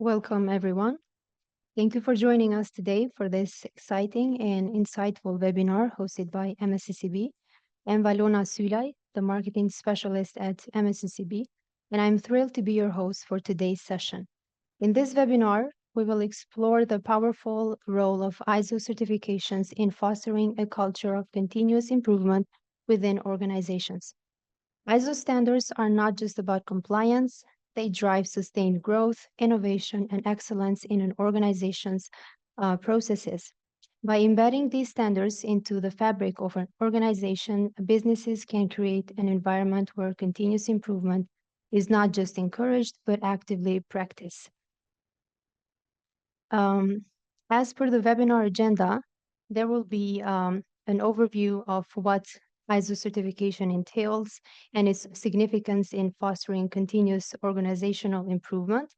Welcome, everyone. Thank you for joining us today for this exciting and insightful webinar hosted by MSECB. I'm Valona Sulay, the marketing specialist at MSECB, and I'm thrilled to be your host for today's session. In this webinar, we will explore the powerful role of ISO certifications in fostering a culture of continuous improvement within organizations. ISO standards are not just about compliance, they drive sustained growth, innovation, and excellence in an organization's processes. By embedding these standards into the fabric of an organization, businesses can create an environment where continuous improvement is not just encouraged, but actively practiced. Um, as per the webinar agenda, there will be an overview of what ISO certification entails and its significance in fostering continuous organizational improvement.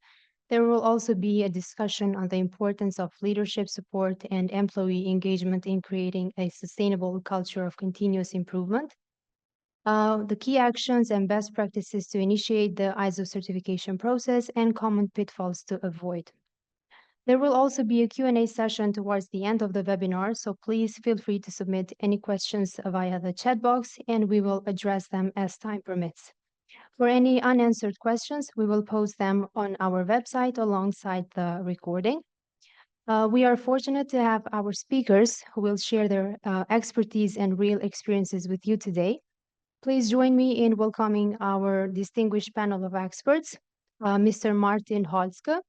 There will also be a discussion on the importance of leadership support and employee engagement in creating a sustainable culture of continuous improvement. The key actions and best practices to initiate the ISO certification process and common pitfalls to avoid. There will also be a Q&A session towards the end of the webinar, so please feel free to submit any questions via the chat box, and we will address them as time permits. For any unanswered questions, we will post them on our website alongside the recording. We are fortunate to have our speakers who will share their expertise and real experiences with you today. Please join me in welcoming our distinguished panel of experts, Mr. Martin Holzke,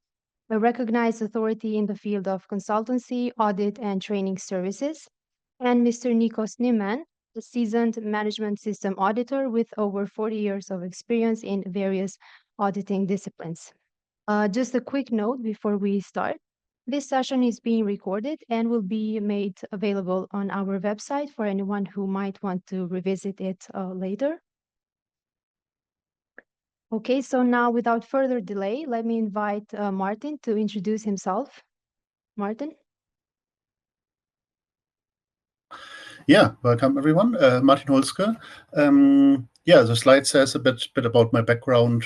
a recognized authority in the field of consultancy, audit, and training services, and Mr. Nico Snyman, a seasoned management system auditor with over 40 years of experience in various auditing disciplines. Just a quick note before we start. This session is being recorded and will be made available on our website for anyone who might want to revisit it later. Okay, so now without further delay, let me invite Martin to introduce himself. Martin? Yeah, welcome everyone. Martin Holzke. The slide says a bit about my background.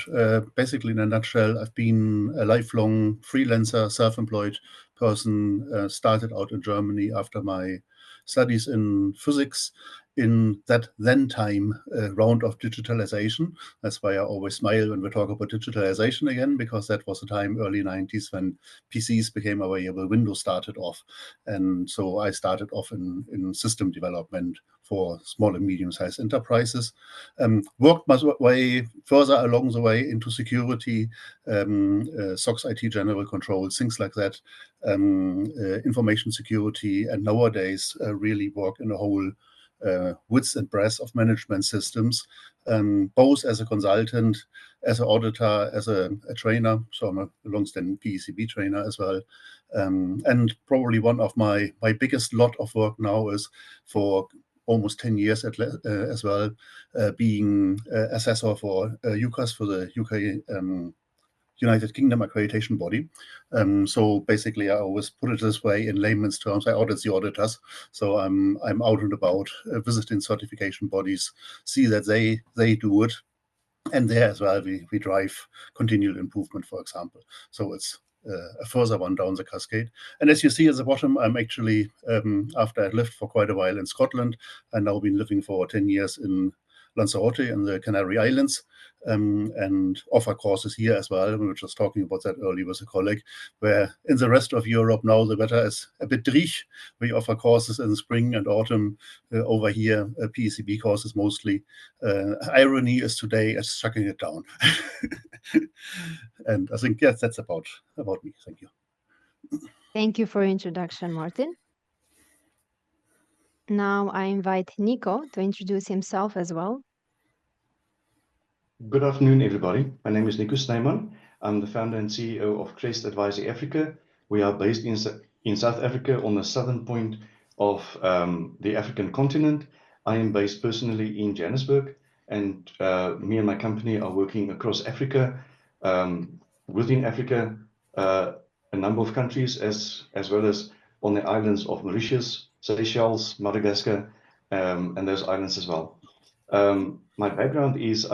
Basically, in a nutshell, I've been a lifelong freelancer, self-employed person. Started out in Germany after my studies in physics. In that then time round of digitalization. That's why I always smile when we talk about digitalization again, because that was the time, early 90s, when PCs became available, Windows started off. And so I started off in system development for small and medium-sized enterprises. Worked my way further along the way into security, SOX IT general controls, things like that, information security, and nowadays really work in a whole width and breadth of management systems, both as a consultant, as an auditor, as a trainer. So I'm a long-standing PECB trainer as well. And probably one of my biggest lot of work now is for almost 10 years as well, being assessor for UCAS, for the UK United Kingdom accreditation body. So basically, I always put it this way in layman's terms: I audit the auditors. So I'm out and about visiting certification bodies, see that they do it, and there as well we drive continual improvement, for example. So it's a further one down the cascade. And as you see at the bottom, I'm actually, after I lived for quite a while in Scotland, I've now been living for 10 years in Lanzarote in the Canary Islands, and offer courses here as well. We were just talking about that earlier with a colleague, where in the rest of Europe now the weather is a bit dreich. We offer courses in spring and autumn. Over here, PECB courses mostly. Irony is today is shutting it down. And I think, yes, that's about me. Thank you. Thank you for your introduction, Martin. Now I invite Nico to introduce himself as well. Good afternoon, everybody. My name is Nico Snyman. I'm the founder and CEO of Crest Advisory Africa. We are based in South Africa on the southern point of the African continent. I am based personally in Johannesburg, and me and my company are working across Africa, within Africa, a number of countries, as well as on the islands of Mauritius, Seychelles, Madagascar, and those islands as well. My background is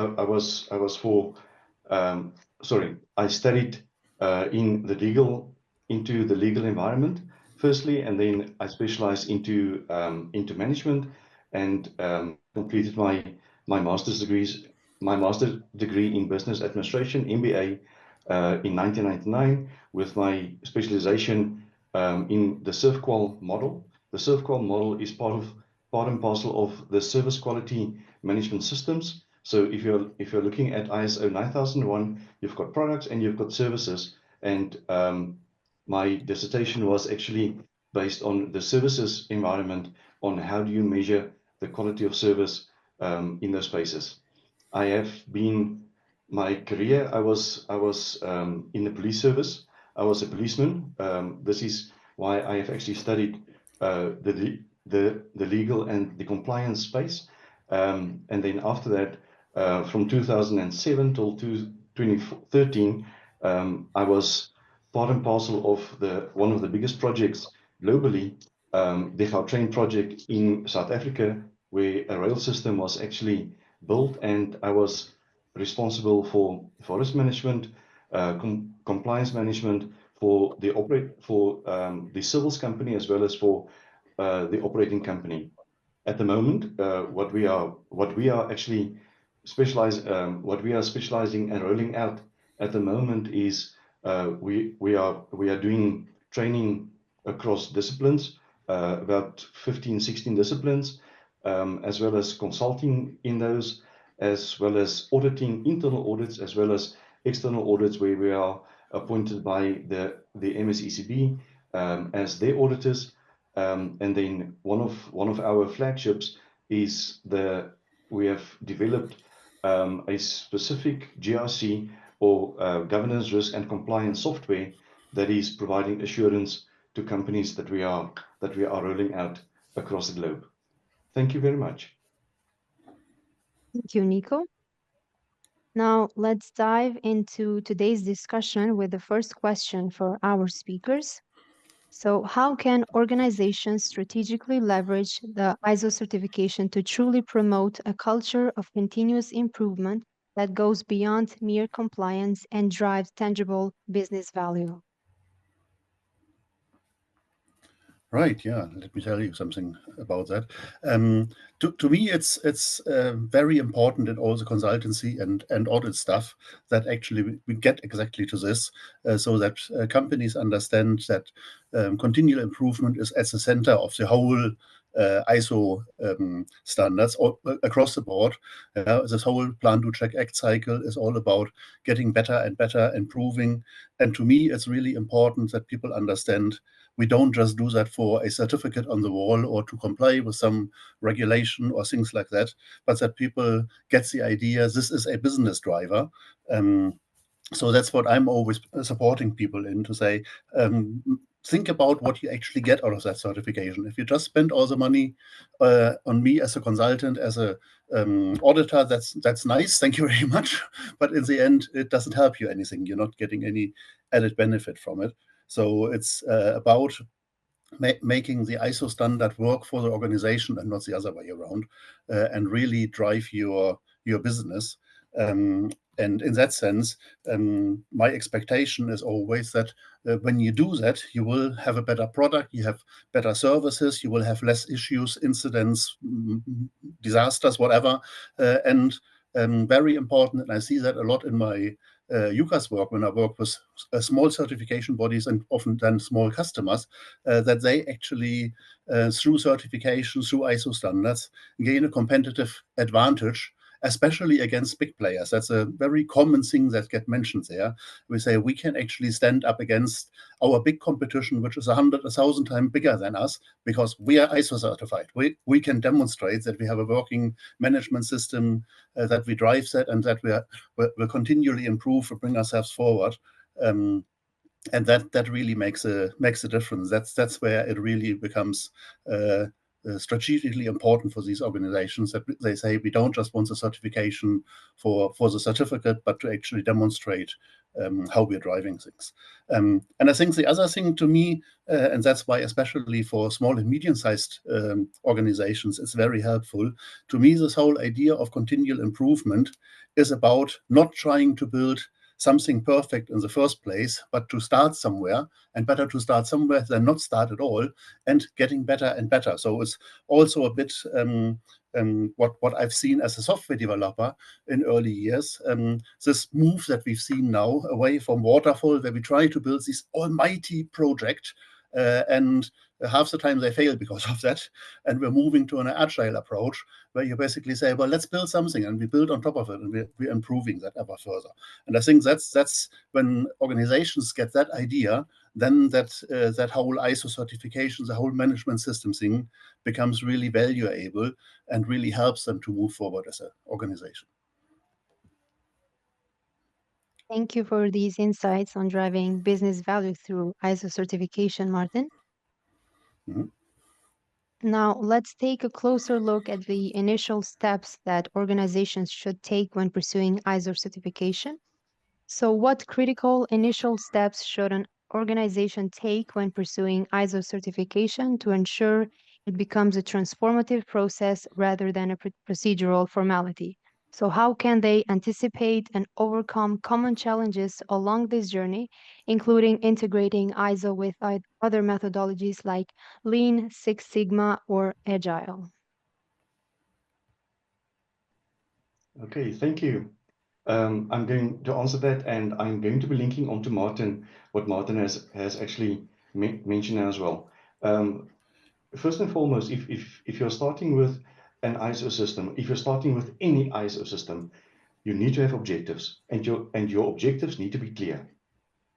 I studied into the legal environment firstly, and then I specialized into management, and completed my master's degree in business administration, MBA, in 1999, with my specialization in the ServQual model. The ServQual model is part and parcel of the service quality management systems. So if you're looking at ISO 9001, you've got products and you've got services. And my dissertation was actually based on the services environment, on how do you measure the quality of service in those spaces. I have been, my career, I was in the police service. I was a policeman. This is why I have actually studied the legal and the compliance space. And then after that, from 2007 till 2013, I was part and parcel of one of the biggest projects globally, the Gautrain project in South Africa, where a rail system was actually built, and I was responsible for forest management, compliance management for the civils company, as well as for the operating company. At the moment, what we are specializing and rolling out at the moment is we are doing training across disciplines, about 15, 16 disciplines, as well as consulting in those, as well as auditing, internal audits, as well as external audits, where we are appointed by the MSECB as their auditors. And then one of our flagships is we have developed a specific GRC, or governance, risk and compliance software, that is providing assurance to companies that we are rolling out across the globe. Thank you very much. Thank you, Nico. Now, let's dive into today's discussion with the first question for our speakers. So, how can organizations strategically leverage the ISO certification to truly promote a culture of continuous improvement that goes beyond mere compliance and drives tangible business value? Right, yeah. Let me tell you something about that. To me, it's very important in all the consultancy and audit stuff that actually we get exactly to this, so that companies understand that continual improvement is at the center of the whole ISO standards across the board. This whole plan, do, check, act cycle is all about getting better and better, improving. And to me, it's really important that people understand we don't just do that for a certificate on the wall or to comply with some regulation or things like that, but that people get the idea this is a business driver. So that's what I'm always supporting people in, to say, think about what you actually get out of that certification. If you just spend all the money on me as a consultant, as a auditor, that's nice, thank you very much. But in the end, it doesn't help you anything. You're not getting any added benefit from it. So it's about making the ISO standard work for the organization and not the other way around, and really drive your business. And in that sense, my expectation is always that when you do that, you will have a better product, you have better services, you will have less issues, incidents, disasters, whatever. And very important, and I see that a lot in my UCAS work, when I work with small certification bodies and often then small customers, that they actually, through certification, through ISO standards, gain a competitive advantage, especially against big players. That's a very common thing that gets mentioned there. We say we can actually stand up against our big competition, which is 100, 1,000 times bigger than us, because we are ISO certified. We can demonstrate that we have a working management system, that we drive that, and that we'll continually improve and bring ourselves forward. And that really makes a difference. That's where it really becomes strategically important for these organizations, that they say we don't just want the certification for the certificate, but to actually demonstrate how we're driving things. And I think the other thing to me, and that's why especially for small and medium-sized organizations, it's very helpful. To me, this whole idea of continual improvement is about not trying to build something perfect in the first place, but to start somewhere, and better to start somewhere than not start at all, and getting better and better. So it's also a bit what I've seen as a software developer in early years. This move that we've seen now away from waterfall, where we try to build this almighty project, and half the time they fail because of that. And we're moving to an agile approach where you basically say, well, let's build something, and we build on top of it, and we're improving that ever further. And I think that's when organizations get that idea, then that whole ISO certification, the whole management system thing becomes really valuable and really helps them to move forward as an organization. Thank you for these insights on driving business value through ISO certification, Martin. Mhm. Now, let's take a closer look at the initial steps that organizations should take when pursuing ISO certification. So, what critical initial steps should an organization take when pursuing ISO certification to ensure it becomes a transformative process rather than a procedural formality? So, how can they anticipate and overcome common challenges along this journey, including integrating ISO with other methodologies like Lean, Six Sigma, or Agile? Okay, thank you. I'm going to answer that, and I'm going to be linking onto Martin, what Martin has actually mentioned as well. First and foremost, if you're starting with an ISO system, if you're starting with any ISO system, you need to have objectives, and your objectives need to be clear.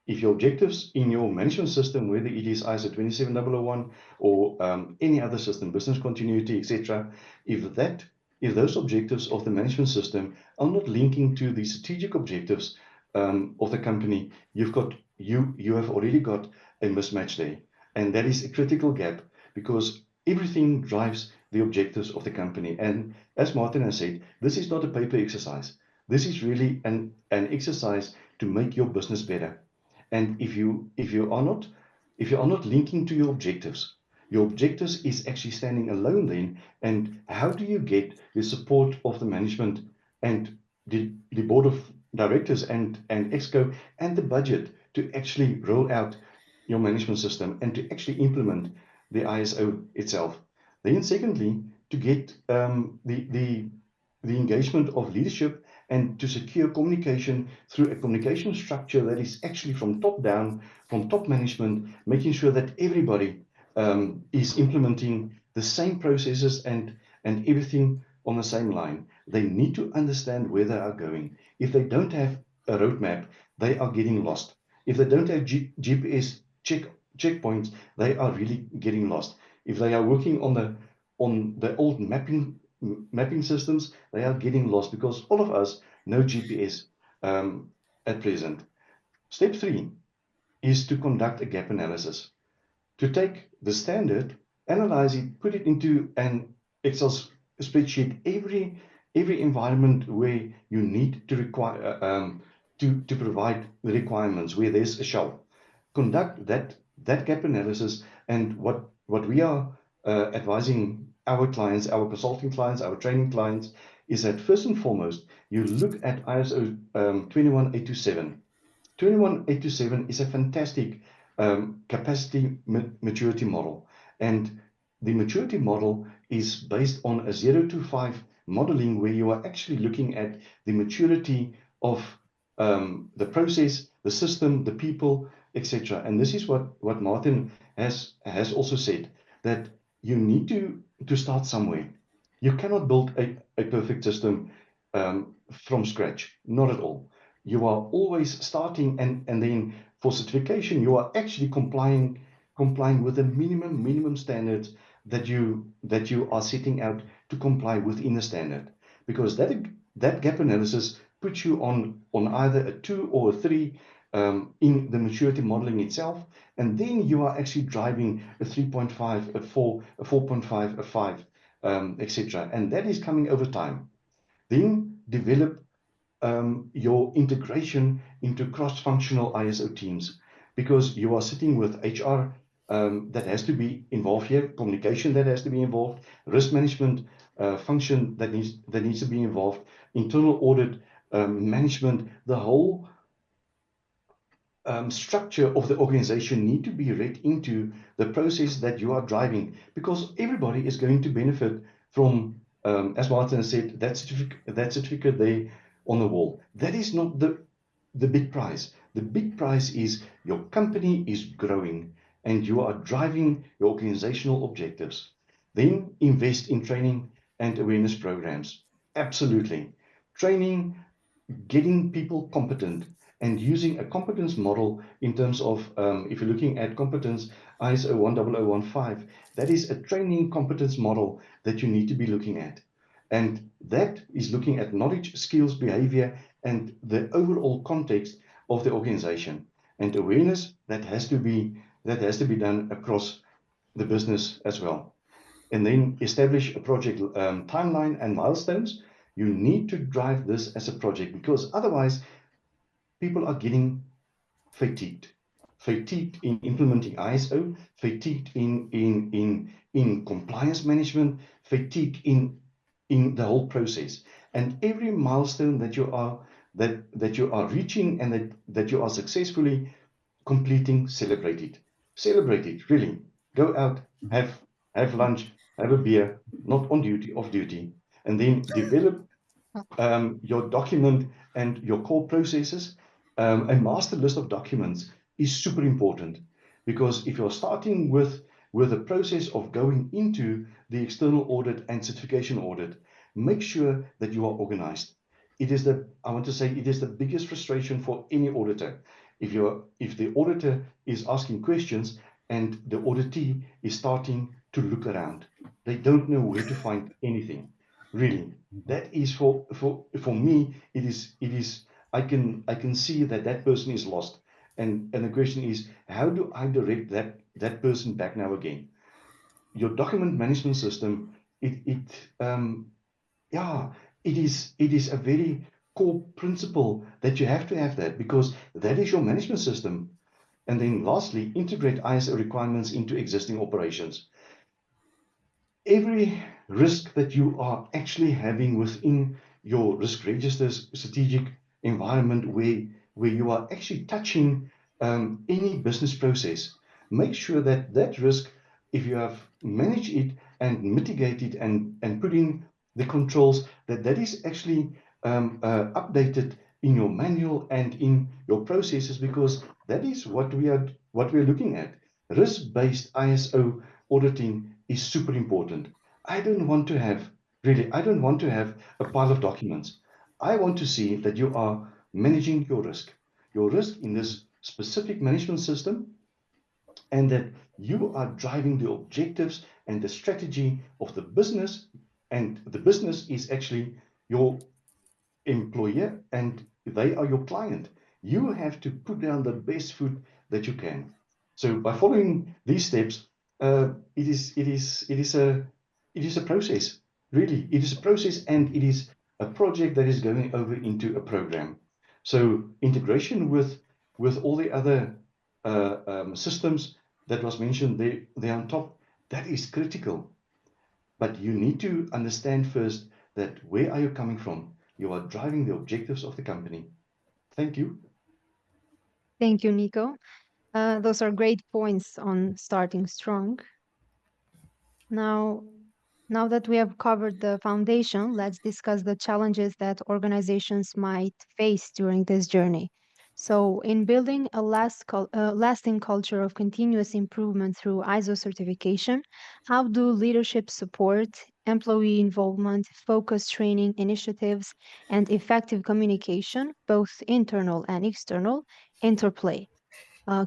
If your objectives in your management system, whether it is ISO 27001 or any other system, business continuity, etc., if those objectives of the management system are not linking to the strategic objectives of the company, you have already got a mismatch there, and that is a critical gap, because everything drives the objectives of the company. And as Martin has said, this is not a paper exercise. This is really an exercise to make your business better. And if you are not linking to your objectives is actually standing alone then. And how do you get the support of the management and the board of directors and Exco and the budget to actually roll out your management system and to actually implement the ISO itself? Then secondly, to get the engagement of leadership and to secure communication through a communication structure that is actually from top down, from top management, making sure that everybody is implementing the same processes and everything on the same line. They need to understand where they are going. If they don't have a roadmap, they are getting lost. If they don't have GPS checkpoints, they are really getting lost. If they are working on the old mapping systems, they are getting lost, because all of us know GPS at present. Step 3 is to conduct a gap analysis. To take the standard, analyze it, put it into an Excel spreadsheet, every environment where you need to require to provide the requirements, where there's a shelf. Conduct that gap analysis, and what we are advising our clients, our consulting clients, our training clients, is that first and foremost, you look at ISO 21827. 21827 is a fantastic capacity maturity model. And the maturity model is based on a 0 to 5 modeling, where you are actually looking at the maturity of the process, the system, the people, etc. And this is what Martin has also said, that you need to start somewhere. You cannot build a perfect system from scratch, not at all. You are always starting, and then for certification, you are actually complying with the minimum standards that you are setting out to comply within the standard, because that gap analysis puts you on either a 2 or a 3 in the maturity modeling itself, and then you are actually driving a 3.5, a 4, a 4.5, a 5, etc. And that is coming over time. Then develop your integration into cross-functional ISO teams, because you are sitting with HR that has to be involved here, communication that has to be involved, risk management function that needs to be involved, internal audit, management, the whole structure of the organization need to be read into the process that you are driving, because everybody is going to benefit from, as Martin said, that certificate there on the wall. That is not the big prize. The big prize is your company is growing and you are driving your organizational objectives. Then invest in training and awareness programs. Absolutely. Training, getting people competent, and using a competence model in terms of, if you're looking at competence ISO 10015, that is a training competence model that you need to be looking at. And that is looking at knowledge, skills, behavior, and the overall context of the organization. And awareness, that has to be done across the business as well. And then establish a project timeline and milestones. You need to drive this as a project, because otherwise people are getting fatigued. Fatigued in implementing ISO, fatigued in compliance management, fatigued in the whole process. And every milestone that you are reaching and that you are successfully completing, celebrate it. Celebrate it, really. Go out, have lunch, have a beer, not on duty, off duty, and then develop your document and your core processes. A master list of documents is super important, because if you're starting with a process of going into the external audit and certification audit, make sure that you are organized. It is the biggest frustration for any auditor. If the auditor is asking questions and the auditee is starting to look around, they don't know where to find anything. Really, that is for me. It is. I can see that person is lost, and the question is, how do I direct that person back now again? Your document management system, yeah, it is a very core principle that you have to have that, because that is your management system. And then lastly, integrate ISO requirements into existing operations. Every risk that you are actually having within your risk registers strategic environment, where you are actually touching any business process, make sure that risk, if you have managed it and mitigated and put in the controls, that is actually updated in your manual and in your processes, because that is what we are looking at. Risk-based ISO auditing is super important. I don't want to have a pile of documents. I want to see that you are managing your risk in this specific management system, and that you are driving the objectives and the strategy of the business, and the business is actually your employer and they are your client. You have to put down the best food that you can. So by following these steps, it is a process. Really, it is a process, and it is a project that is going over into a program. So integration with all the other systems that was mentioned there on top, that is critical. But you need to understand first that where are you coming from? You are driving the objectives of the company. Thank you. Thank you, Nico. Those are great points on starting strong. Now, now that we have covered the foundation, let's discuss the challenges that organizations might face during this journey. So, in building a lasting culture of continuous improvement through ISO certification, how do leadership support, employee involvement, focused training initiatives, and effective communication, both internal and external, interplay?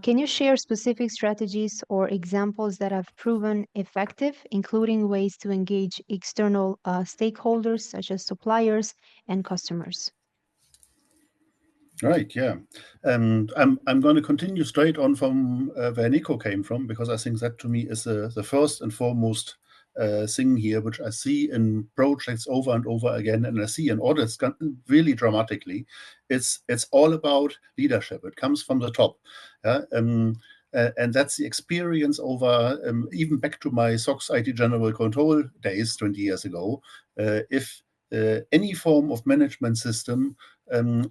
Can you share specific strategies or examples that have proven effective, including ways to engage external stakeholders such as suppliers and customers? Right, yeah. I'm going to continue straight on from where Nico came from, because I think that to me is the first and foremost thing here, which I see in projects over and over again, and I see in audits really dramatically. It's all about leadership. It comes from the top. Yeah? And that's the experience over, even back to my SOX IT General Control days 20 years ago. If any form of management system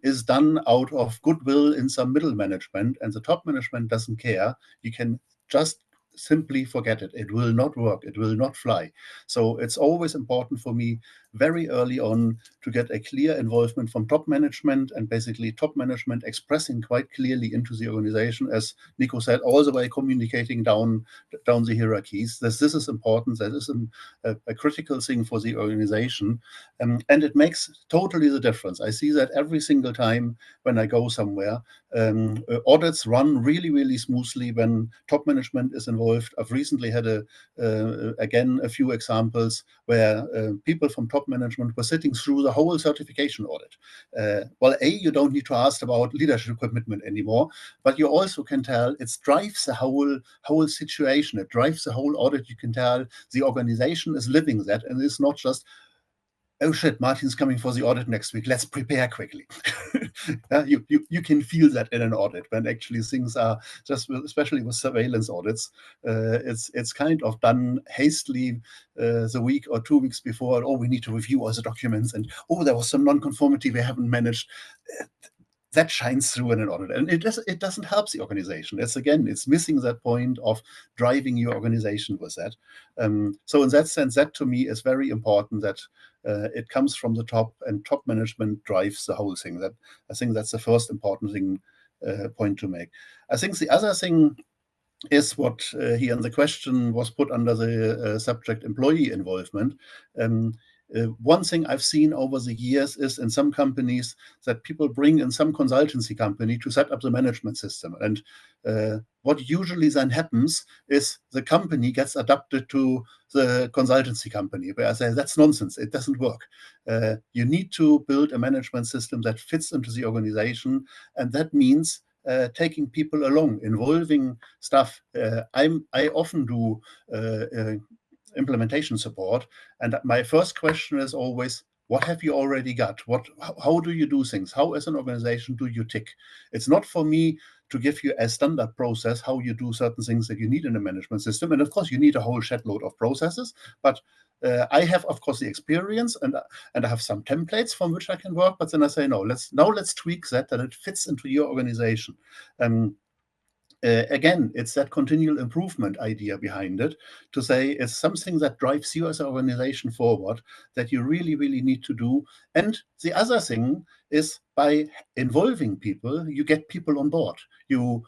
is done out of goodwill in some middle management, and the top management doesn't care, you can just simply forget it. It will not work. It will not fly. So it's always important for me very early on to get a clear involvement from top management, and basically top management expressing quite clearly into the organization, as Nico said, all the way communicating down the hierarchies. This is important. That is a critical thing for the organization. And it makes totally the difference. I see that every single time when I go somewhere. Audits run really, really smoothly when top management is involved. I've recently had again a few examples where people from top management were sitting through the whole certification audit. Well, you don't need to ask about leadership commitment anymore, but you also can tell it drives the whole situation. It drives the whole audit. You can tell the organization is living that, and it's not just, oh shit, Martin's coming for the audit next week, let's prepare quickly. You can feel that in an audit when actually things are just, especially with surveillance audits, it's kind of done hastily the week or 2 weeks before. Oh, we need to review all the documents, and oh, there was some non-conformity we haven't managed. That shines through in an audit, and it doesn't help the organization. It's missing that point of driving your organization with that. So in that sense, that to me is very important, that it comes from the top, and top management drives the whole thing. That I think that's the first important thing point to make. I think the other thing is what here in the question was put under the subject employee involvement. One thing I've seen over the years is in some companies that people bring in some consultancy company to set up the management system. And what usually then happens is the company gets adapted to the consultancy company, where I say, that's nonsense. It doesn't work. You need to build a management system that fits into the organization. And that means taking people along, involving stuff. I often do implementation support, and my first question is always, what have you already got? How do you do things? How, as an organization, do you tick? It's not for me to give you a standard process how you do certain things that you need in a management system. And of course, you need a whole shed load of processes. But I have, of course, the experience, and I have some templates from which I can work. But then I say, no, let's tweak that it fits into your organization. Again, it's that continual improvement idea behind it, to say it's something that drives you as an organization forward, that you really, really need to do. And the other thing is, by involving people, you get people on board. You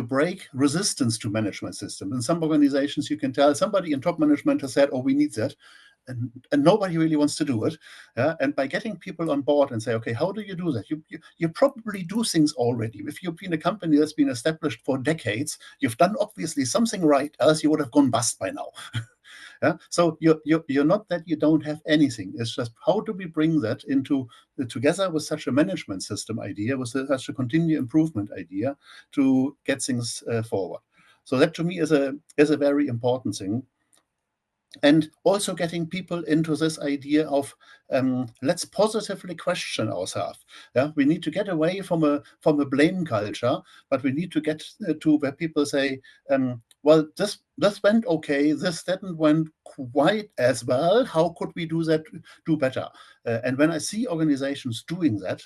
break resistance to management systems. In some organizations, you can tell somebody in top management has said, oh, we need that. And nobody really wants to do it. And by getting people on board and say, okay, how do you do that? You probably do things already. If you've been a company that's been established for decades, you've done obviously something right, else you would have gone bust by now. So you're not that you don't have anything. It's just, how do we bring that into together with such a management system idea, with such a continuous improvement idea, to get things forward. So that to me is a very important thing. And also getting people into this idea of let's positively question ourselves. We need to get away from a blame culture, but we need to get to where people say, well, this went okay, this didn't went quite as well. How could we do better? And when I see organizations doing that,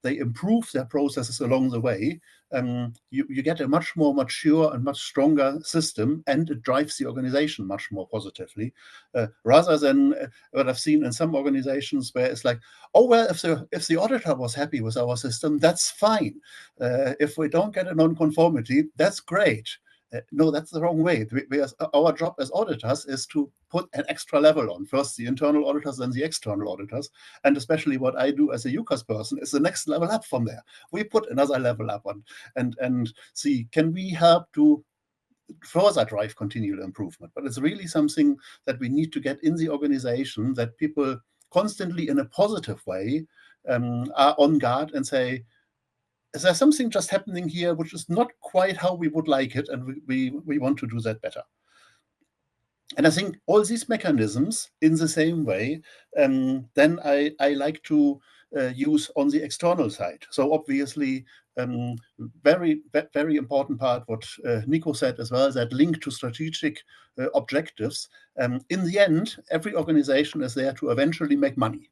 they improve their processes along the way, you get a much more mature and much stronger system, and it drives the organization much more positively, rather than what I've seen in some organizations where it's like, oh, well, if the auditor was happy with our system, that's fine. If we don't get a non-conformity, that's great. No, that's the wrong way. Our job as auditors is to put an extra level on. First the internal auditors, then the external auditors. And especially what I do as a UCAS person is the next level up from there. We put another level up on and see, can we help to further drive continual improvement? But it's really something that we need to get in the organization, that people constantly, in a positive way, are on guard and say, is there something just happening here which is not quite how we would like it, and we want to do that better? And I think all these mechanisms, in the same way, then I like to use on the external side. So obviously, very important part what Nico said as well, that link to strategic objectives. In the end, every organization is there to eventually make money.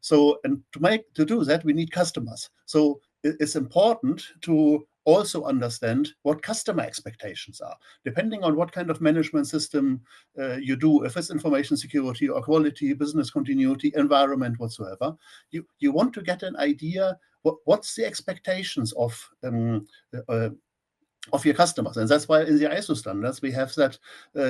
So, and to do that, we need customers. So it's important to also understand what customer expectations are, depending on what kind of management system you do. If it's information security or quality, business continuity, environment, whatsoever, you want to get an idea what's the expectations of your customers. And that's why in the ISO standards, we have that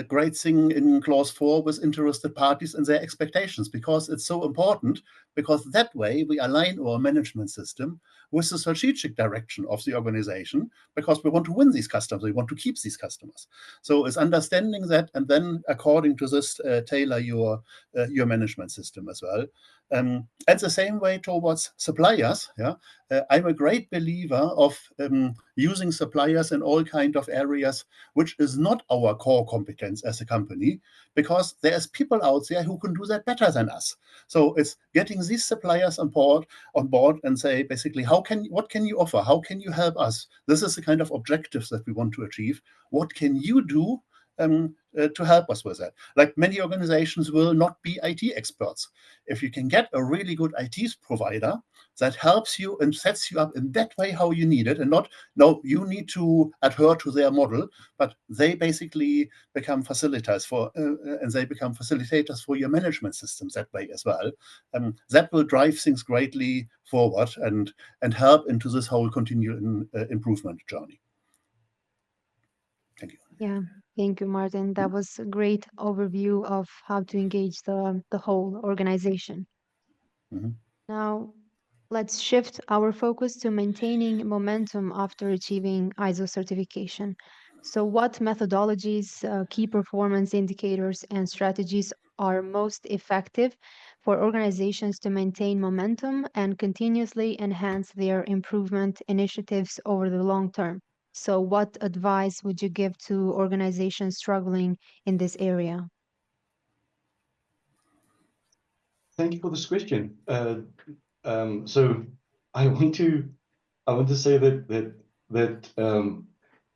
great thing in clause 4 with interested parties and their expectations, because it's so important, because that way we align our management system with the strategic direction of the organization, because we want to win these customers, we want to keep these customers. So it's understanding that, and then according to this, tailor your management system as well. And the same way towards suppliers. Yeah, I'm a great believer of using suppliers in all kind of areas, which is not our core competence as a company, because there's people out there who can do that better than us. So it's getting these suppliers on board and say, basically, what can you offer? How can you help us? This is the kind of objectives that we want to achieve. What can you do to help us with that? Like, many organizations will not be IT experts. If you can get a really good IT provider that helps you and sets you up in that way how you need it, and not, no, you need to adhere to their model, but they basically become facilitators for your management systems that way as well. That will drive things greatly forward and help into this whole continual improvement journey. Thank you. Yeah, thank you, Martin. That was a great overview of how to engage the whole organization. Mhm. Now, let's shift our focus to maintaining momentum after achieving ISO certification. So, what methodologies, key performance indicators, and strategies are most effective for organizations to maintain momentum and continuously enhance their improvement initiatives over the long term? So, what advice would you give to organizations struggling in this area? Thank you for this question. So I want to say that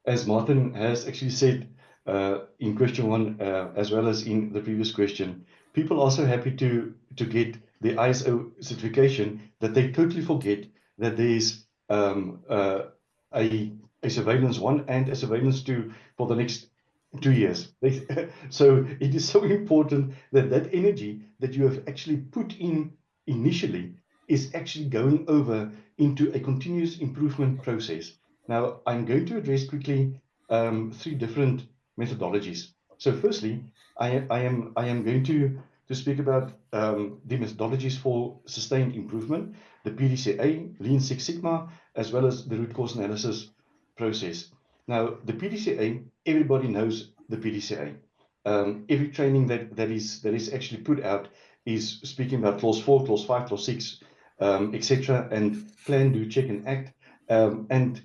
as Martin has actually said in question 1, as well as in the previous question, people are so happy to get the ISO certification that they totally forget that there's a surveillance 1 and a surveillance 2 for the next 2 years. So it is so important that that energy that you have actually put in initially is actually going over into a continuous improvement process. Now, I'm going to address quickly 3 different methodologies. So firstly, I am going to speak about the methodologies for sustained improvement, the PDCA, Lean Six Sigma, as well as the root cause analysis process. Now, the PDCA, everybody knows the PDCA. Every training that is actually put out is speaking about clause 4, clause 5, clause 6, etc., and plan, do, check, and act. And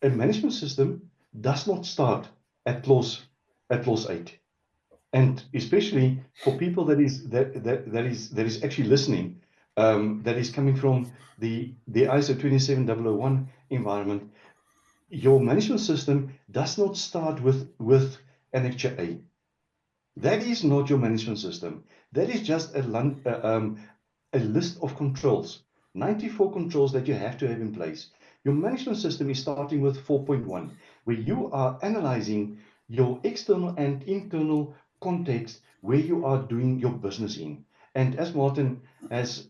a management system does not start at clause 8. And especially for people that is actually listening, that is coming from the ISO 27001 environment, your management system does not start with Annexure A. That is not your management system. That is just a list of controls, 94 controls that you have to have in place. Your management system is starting with 4.1, where you are analyzing your external and internal context where you are doing your business in. And as Martin has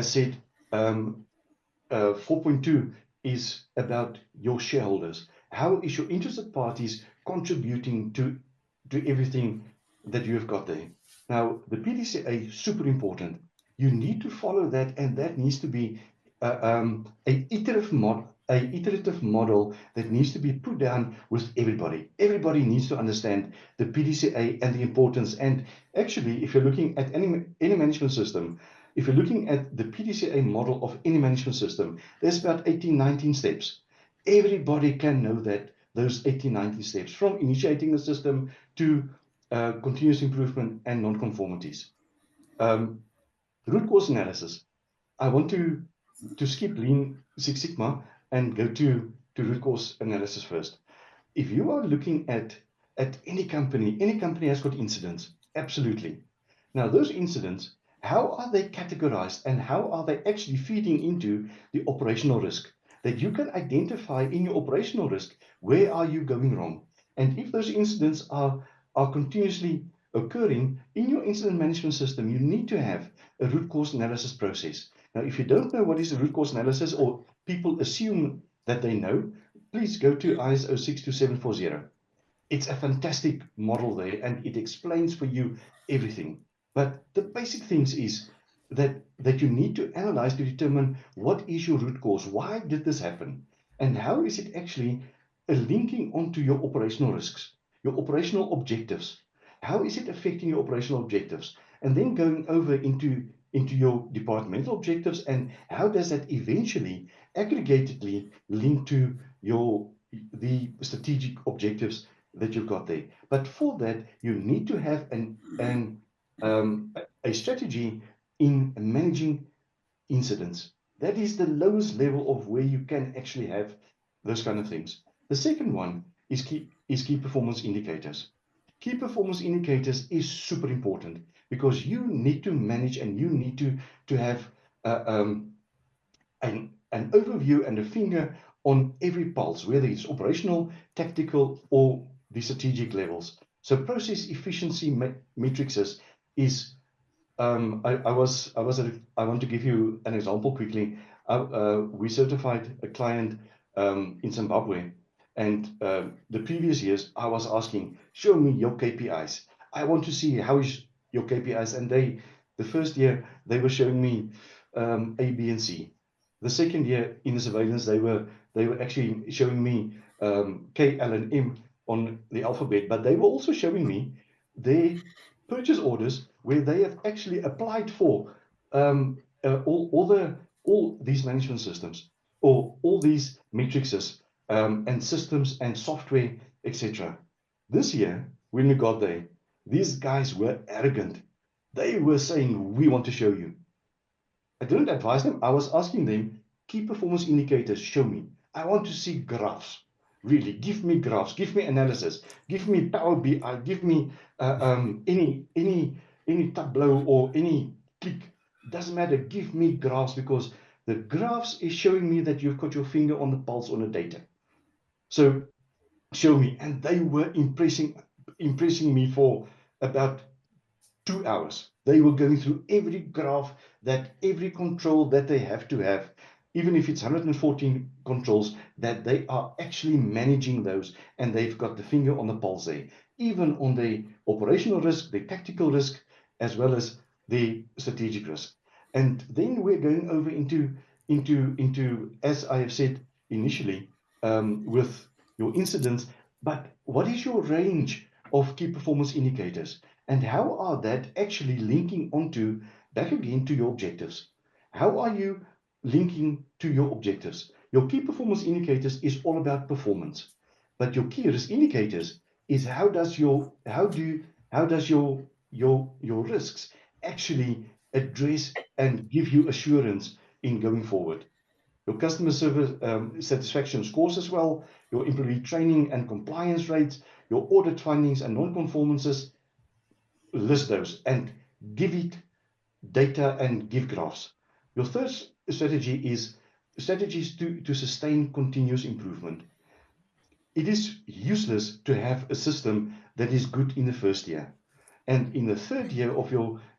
said, 4.2 is about your shareholders. How is your interested parties contributing to everything that you have got there? Now, the PDCA is super important. You need to follow that, and that needs to be an iterative model that needs to be put down with everybody. Everybody needs to understand the PDCA and the importance. And actually, if you're looking at any management system, if you're looking at the PDCA model of any management system, there's about 18, 19 steps. Everybody can know that those 18, 19 steps, from initiating the system to continuous improvement and non-conformities. Root cause analysis. I want to skip Lean Six Sigma and go to root cause analysis first. If you are looking at any company has got incidents, absolutely. Now, those incidents, how are they categorized and how are they actually feeding into the operational risk? That you can identify in your operational risk, where are you going wrong? And if those incidents are continuously occurring in your incident management system, you need to have a root cause analysis process. Now, if you don't know what is a root cause analysis, or people assume that they know, please go to ISO 62740. It's a fantastic model there, and it explains for you everything. But the basic things is that you need to analyze to determine what is your root cause, why did this happen, and how is it actually linking onto your operational risks, your operational objectives. How is it affecting your operational objectives? And then going over into your departmental objectives, and how does that eventually aggregatedly link to the strategic objectives that you've got there. But for that, you need to have a strategy in managing incidents. That is the lowest level of where you can actually have those kind of things. The second one is key performance indicators. Key performance indicators is super important, because you need to manage and you need to have an overview and a finger on every pulse, whether it's operational, tactical, or the strategic levels. So process efficiency metrics is I want to give you an example quickly. We certified a client in Zimbabwe, and the previous years I was asking, show me your KPIs. I want to see how is your KPIs, and the first year they were showing me A, B, and C. The second year in the surveillance they were actually showing me K, L, and M on the alphabet, but they were also showing me their purchase orders where they have actually applied for all these management systems, or all these matrices and systems and software, etc. This year, when we got there, these guys were arrogant. They were saying, we want to show you. I didn't advise them. I was asking them, key performance indicators, show me. I want to see graphs. Really, give me graphs, give me analysis, give me Power BI, give me any Tableau or any click. Doesn't matter. Give me graphs, because the graphs is showing me that you've got your finger on the pulse on the data. So show me. And they were impressing me for about 2 hours. They were going through every graph, that every control that they have to have, even if it's 114 controls, that they are actually managing those, and they've got the finger on the pulse there, even on the operational risk, the tactical risk, as well as the strategic risk. And then we're going over into as I have said initially, with your incidents, but what is your range of key performance indicators? And how are that actually linking onto, back again, to your objectives? How are you linking to your objectives? Your key performance indicators is all about performance, but your key risk indicators is how does your risks actually address and give you assurance in going forward. Your customer service satisfaction scores as well, your employee training and compliance rates, your audit findings and non-conformances. List those and give it data and give graphs. Your third strategy is strategies to sustain continuous improvement. It is useless to have a system that is good in the first year, and in the third year of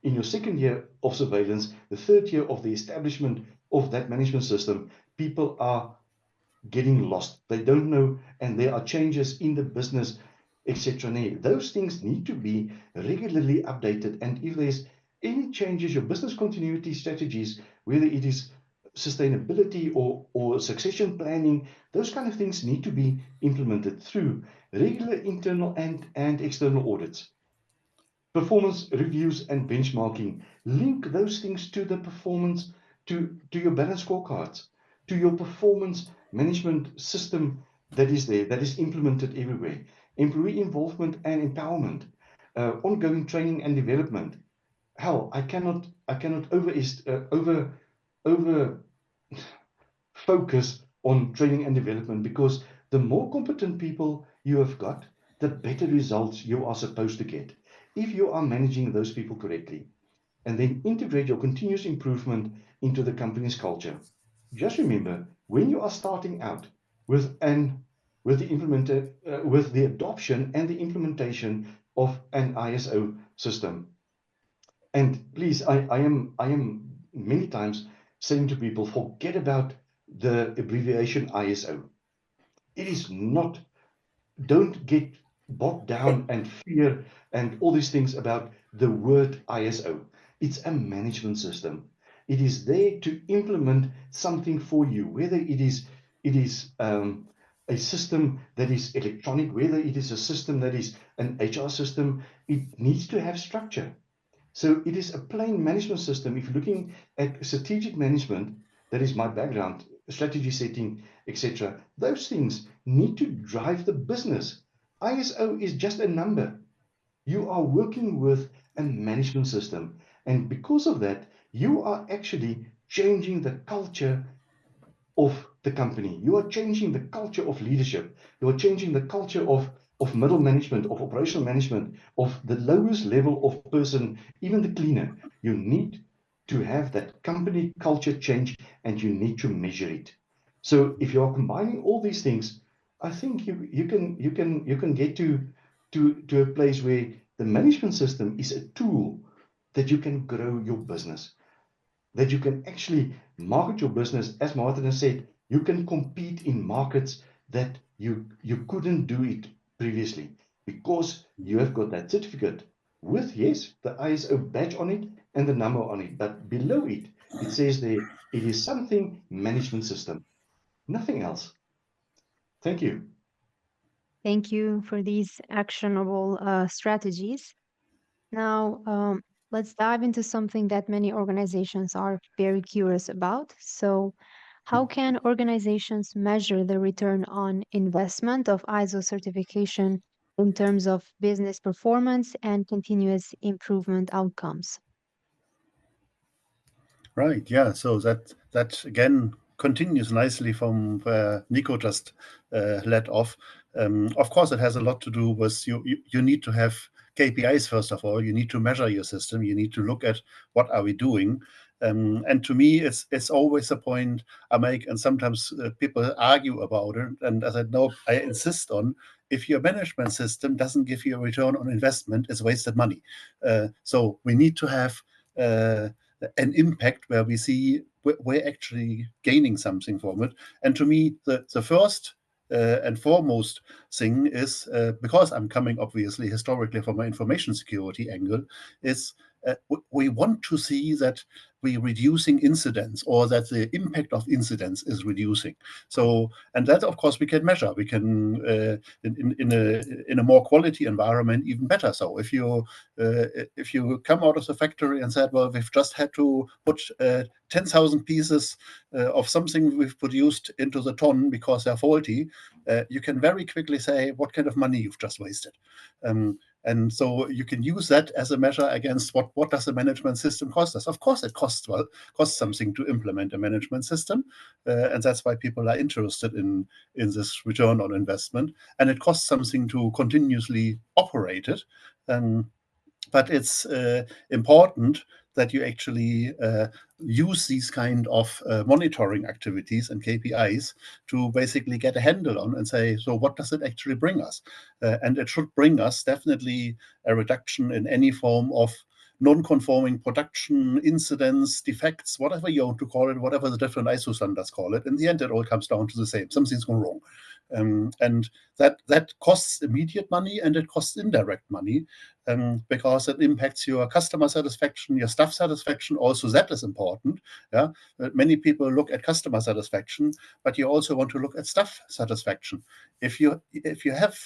in your second year of surveillance, the third year of the establishment of that management system, people are getting lost. They don't know, and there are changes in the business, etc. Those things need to be regularly updated. And if there's any changes, your business continuity strategies, whether it is sustainability or succession planning, those kind of things need to be implemented through regular internal and external audits. Performance reviews and benchmarking. Link those things to the performance, to your balance scorecards, to your performance management system that is there, that is implemented everywhere. Employee involvement and empowerment, ongoing training and development. Hell, I cannot over focus on training and development, because the more competent people you have got, the better results you are supposed to get if you are managing those people correctly. And then integrate your continuous improvement into the company's culture. Just remember, when you are starting out with the adoption and the implementation of an ISO system, and please, I am many times saying to people, forget about the abbreviation ISO. It is not, don't get bogged down and fear and all these things about the word ISO. It's a management system. It is there to implement something for you, whether it is a system that is electronic, whether it is a system that is an HR system. It needs to have structure. So it is a plain management system. If you're looking at strategic management, that is my background, strategy setting, etc. Those things need to drive the business. ISO is just a number. You are working with a management system. And because of that, you are actually changing the culture of the company. You are changing the culture of leadership. You are changing the culture of middle management, of operational management, of the lowest level of person, even the cleaner. You need to have that company culture change, and you need to measure it. So if you are combining all these things, I think you can get to a place where the management system is a tool that you can grow your business, that you can actually market your business. As Martin has said, you can compete in markets that you couldn't do it previously, because you have got that certificate with, yes, the ISO badge on it and the number on it, but below it, it says there, it is something management system, nothing else. Thank you. Thank you for these actionable strategies. Now, let's dive into something that many organizations are very curious about. So, how can organizations measure the return on investment of ISO certification in terms of business performance and continuous improvement outcomes? Right. Yeah. So that again continues nicely from where Nico just led off. Of course, it has a lot to do with you need to have KPIs first of all. You need to measure your system. You need to look at what are we doing. And to me, it's always a point I make, and sometimes people argue about it. And as I know, I insist on, if your management system doesn't give you a return on investment, it's wasted money. So we need to have an impact where we see we're actually gaining something from it. And to me, the first and foremost thing is, because I'm coming obviously historically from an information security angle, is we want to see that we're reducing incidents, or that the impact of incidents is reducing. So, and that of course we can measure. We can in a more quality environment even better. So if you come out of the factory and said, well, we've just had to put 10,000 pieces of something we've produced into the ton because they're faulty, you can very quickly say what kind of money you've just wasted. And so you can use that as a measure against what does the management system cost us. Of course, it costs something to implement a management system, and that's why people are interested in this return on investment. And it costs something to continuously operate it. But it's important that you actually use these kind of monitoring activities and KPIs to basically get a handle on and say, so what does it actually bring us? And it should bring us definitely a reduction in any form of non-conforming production, incidents, defects, whatever you want to call it, whatever the different ISO standards call it. In the end, it all comes down to the same. Something's gone wrong. And that costs immediate money, and it costs indirect money, because it impacts your customer satisfaction, your staff satisfaction. Also, that is important. Yeah, many people look at customer satisfaction, but you also want to look at staff satisfaction. If you have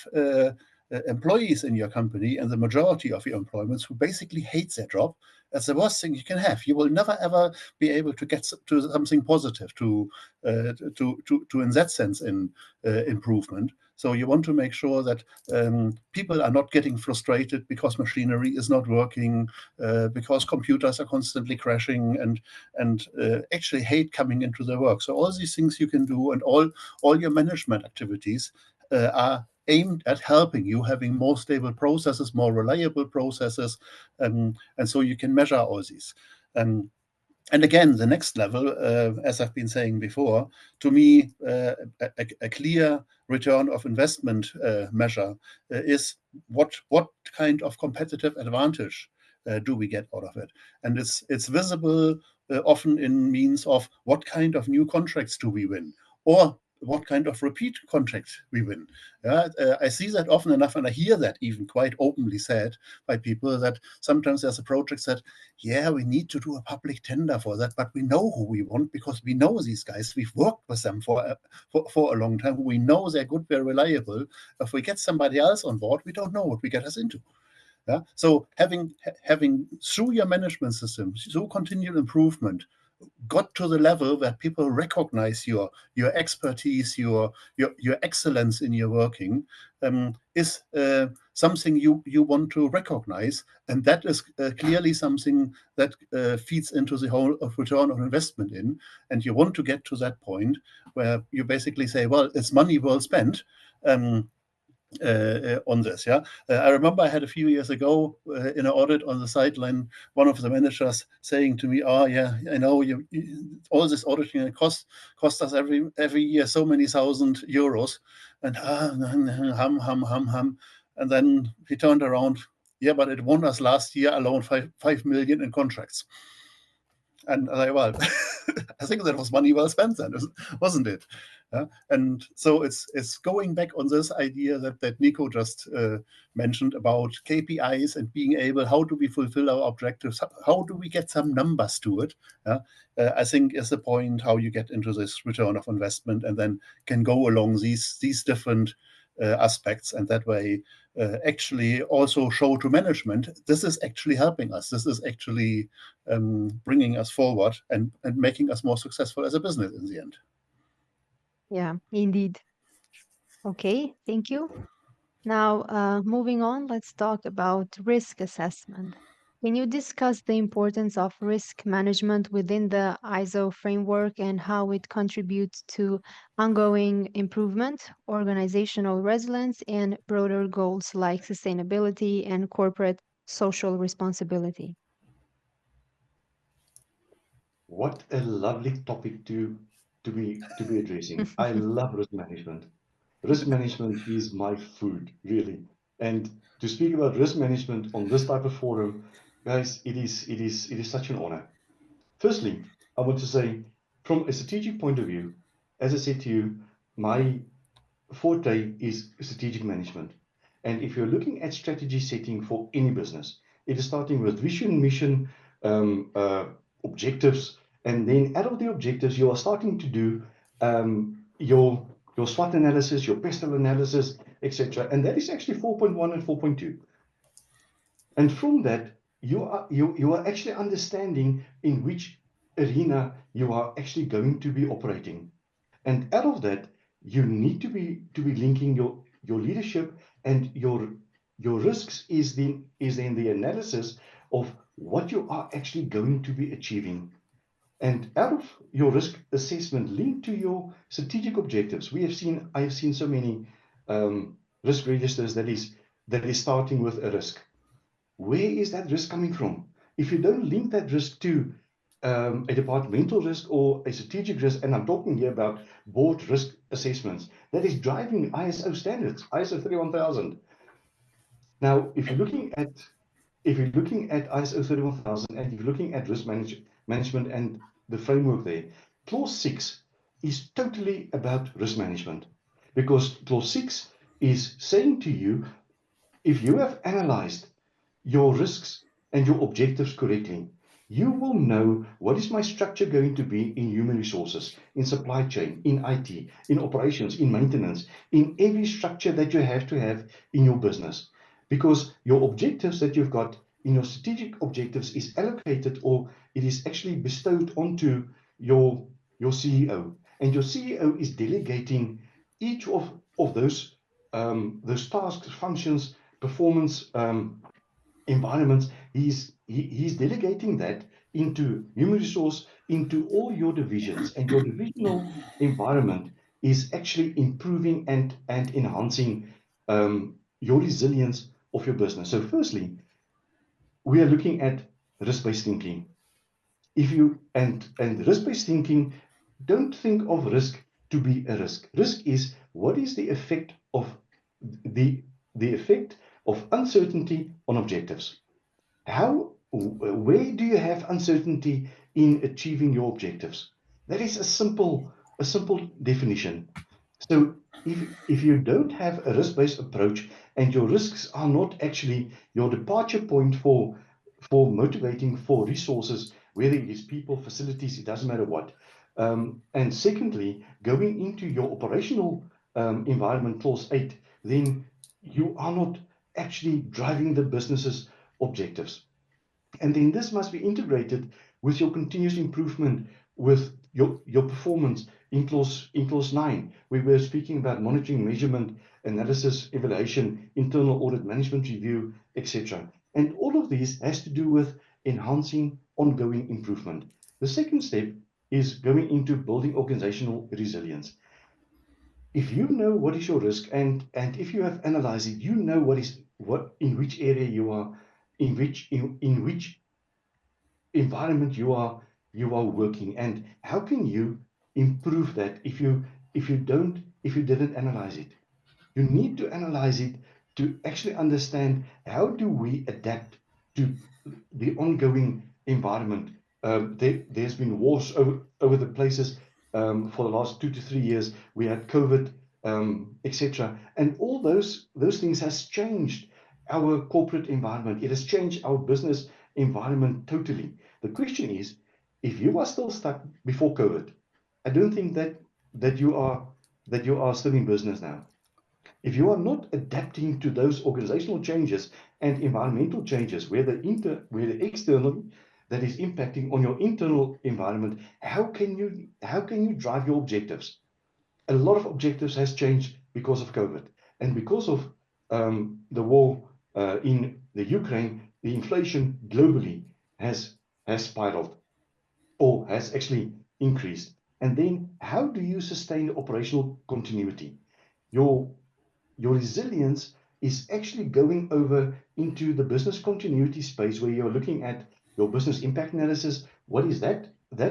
employees in your company, and the majority of your employments who basically hate their job, That's the worst thing you can have. You will never ever be able to get to something positive, to in that sense in improvement. So you want to make sure that people are not getting frustrated because machinery is not working, because computers are constantly crashing, and actually hate coming into their work. So all these things you can do, and all your management activities are aimed at helping you having more stable processes, more reliable processes, and so you can measure all these. And again, the next level, as I've been saying before, to me, a clear return of investment measure is what kind of competitive advantage do we get out of it? And it's visible often in means of what kind of new contracts do we win, or what kind of repeat contracts we win. Yeah, I see that often enough, and I hear that even quite openly said by people, that sometimes there's a project that, yeah, we need to do a public tender for that, but we know who we want because we know these guys. We've worked with them for a long time. We know they're good, they're reliable. If we get somebody else on board, we don't know what we get us into. Yeah? So having through your management system, through continual improvement, got to the level where people recognize your expertise, your excellence in your working, is something you want to recognize, and that is clearly something that feeds into the whole of return on investment in. And you want to get to that point where you basically say, well, it's money well spent. On this, yeah. I remember I had a few years ago in an audit on the sideline, one of the managers saying to me, "Oh yeah, I know all this auditing cost us every year so many thousand euros," and hum. And then he turned around, "Yeah, but it won us last year alone 5 million in contracts." And I, well, I think that was money well spent then, wasn't it? And so it's going back on this idea that Nico just mentioned about KPIs and being able, how do we fulfill our objectives? How do we get some numbers to it? I think is the point how you get into this return of investment, and then can go along these different aspects, and that way actually also show to management, this is actually helping us. This is actually bringing us forward and making us more successful as a business in the end. Yeah, indeed. Okay, thank you. Now, moving on, let's talk about risk assessment. Can you discuss the importance of risk management within the ISO framework and how it contributes to ongoing improvement, organizational resilience, and broader goals like sustainability and corporate social responsibility? What a lovely topic to be addressing. I love risk management. Risk management is my food, really. And to speak about risk management on this type of forum, guys, it is such an honor. Firstly, I want to say, from a strategic point of view, as I said to you, my forte is strategic management. And if you're looking at strategy setting for any business, it is starting with vision, mission, objectives, and then out of the objectives, you are starting to do your SWOT analysis, your PESTEL analysis, etc. And that is actually 4.1 and 4.2. And from that, you are actually understanding in which arena you are actually going to be operating. And out of that, you need to be linking your leadership, and your risks is then the analysis of what you are actually going to be achieving. And out of your risk assessment linked to your strategic objectives, I have seen so many risk registers that is starting with a risk. Where is that risk coming from? If you don't link that risk to a departmental risk or a strategic risk, and I'm talking here about board risk assessments, that is driving ISO standards, ISO 31000. Now, if you're looking at ISO 31000 and you're looking at risk management and the framework there, clause 6 is totally about risk management, because clause 6 is saying to you, if you have analyzed your risks and your objectives correctly, you will know what is my structure going to be in human resources, in supply chain, in IT, in operations, in maintenance, in every structure that you have to have in your business. Because your objectives that you've got strategic objectives is allocated, or it is actually bestowed onto your CEO, and your CEO is delegating each of those tasks, functions, performance environments. He's delegating that into human resource, into all your divisions, and your divisional environment is actually improving and enhancing your resilience of your business. So firstly, we are looking at risk-based thinking. If you and risk-based thinking, don't think of risk to be a risk. Risk is what is the effect of the effect of uncertainty on objectives. Where do you have uncertainty in achieving your objectives? That is a simple definition. So if you don't have a risk-based approach, and your risks are not actually your departure point for motivating for resources, whether it is people, facilities, it doesn't matter what. And secondly, going into your operational environment, clause 8, then you are not actually driving the business's objectives. And then this must be integrated with your continuous improvement, with your performance in clause 9, where we're speaking about monitoring, measurement, analysis, evaluation, internal audit, management review, etc. And all of these has to do with enhancing ongoing improvement. The second step is going into building organizational resilience. If you know what is your risk, and if you have analyzed it, you know in which area you are, in which environment you are working, and how can you improve that if you didn't analyze it. You need to analyze it to actually understand how do we adapt to the ongoing environment. There's been wars over the places for the last 2 to 3 years. We had COVID, etc. And all those things has changed our corporate environment. It has changed our business environment totally. The question is, if you are still stuck before COVID, I don't think that you are still in business now. If you are not adapting to those organizational changes and environmental changes, whether externally, that is impacting on your internal environment, how can you drive your objectives? A lot of objectives has changed because of COVID, and because of the war in the Ukraine. The inflation globally has spiraled, or has actually increased. And then how do you sustain operational continuity? Your resilience is actually going over into the business continuity space, where you're looking at your business impact analysis. What is that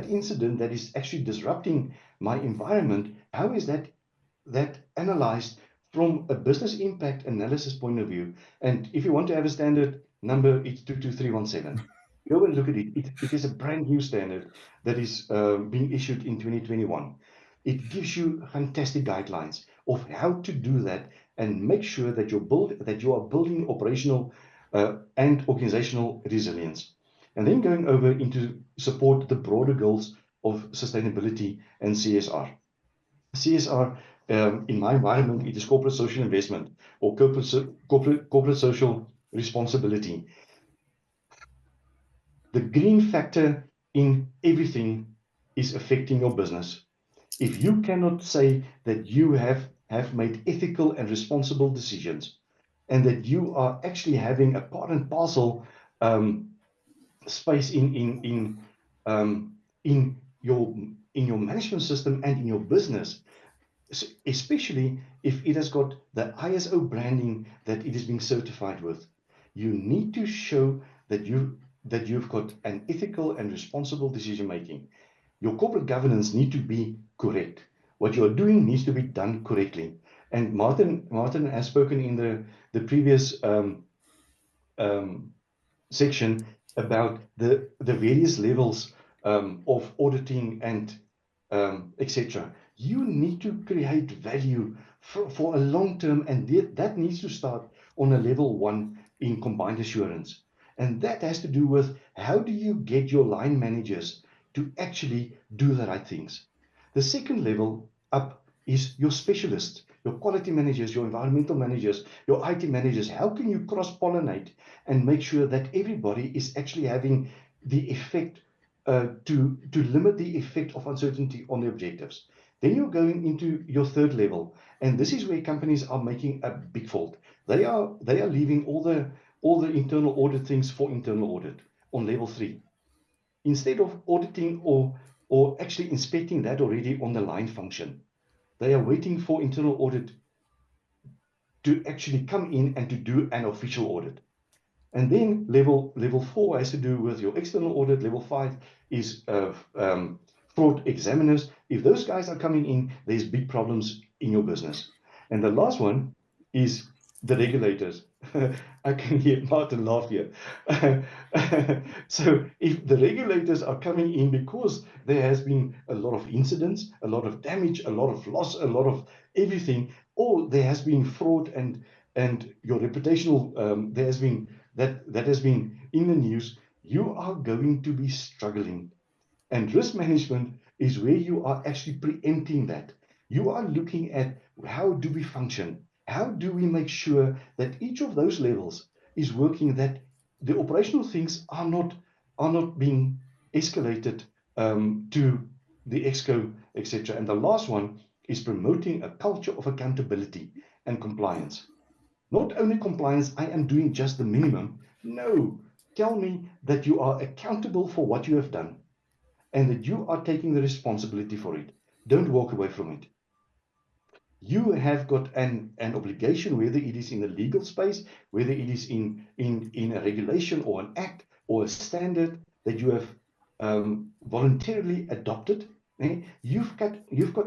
incident that is actually disrupting my environment? How is that analyzed from a business impact analysis point of view? And if you want to have a standard number, it's 22317. Go and look at it. It is a brand new standard that is being issued in 2021. It gives you fantastic guidelines of how to do that, and make sure that you are building operational and organizational resilience. And then going over into support the broader goals of sustainability and CSR. CSR, in my environment, it is corporate social investment, or corporate social responsibility. The green factor in everything is affecting your business. If you cannot say that you have made ethical and responsible decisions, and that you are actually having a part and parcel space in your management system and in your business, especially if it has got the ISO branding that it is being certified with, you need to show that you've got an ethical and responsible decision making. Your corporate governance need to be correct. What you are doing needs to be done correctly. And Martin has spoken in the previous section about the various levels of auditing and etc. You need to create value for a long term, and that needs to start on a level 1 in combined assurance. And that has to do with, how do you get your line managers to actually do the right things? The second level up is your specialists. your quality managers, your environmental managers, your IT managers, how can you cross-pollinate and make sure that everybody is actually having the effect to limit the effect of uncertainty on the objectives? Then you're going into your third level, and this is where companies are making a big fault. They are leaving all the internal audit things for internal audit on level 3. Instead of auditing or actually inspecting that already on the line function, they are waiting for internal audit to actually come in and to do an official audit. And then level 4 has to do with your external audit. Level 5 is fraud examiners. If those guys are coming in, there's big problems in your business. And the last one is the regulators. I can hear Martin laugh here. So if the regulators are coming in because there has been a lot of incidents, a lot of damage, a lot of loss, a lot of everything, or there has been fraud and your reputational, there has been that has been in the news, you are going to be struggling. And risk management is where you are actually preempting that. You are looking at how do we function? How do we make sure that each of those levels is working, that the operational things are not being escalated to the exco, etc. And the last one is promoting a culture of accountability and compliance. Not only compliance, I am doing just the minimum. No, tell me that you are accountable for what you have done and that you are taking the responsibility for it. Don't walk away from it. You have got an obligation, whether it is in the legal space, whether it is in a regulation or an act or a standard that you have voluntarily adopted. You've got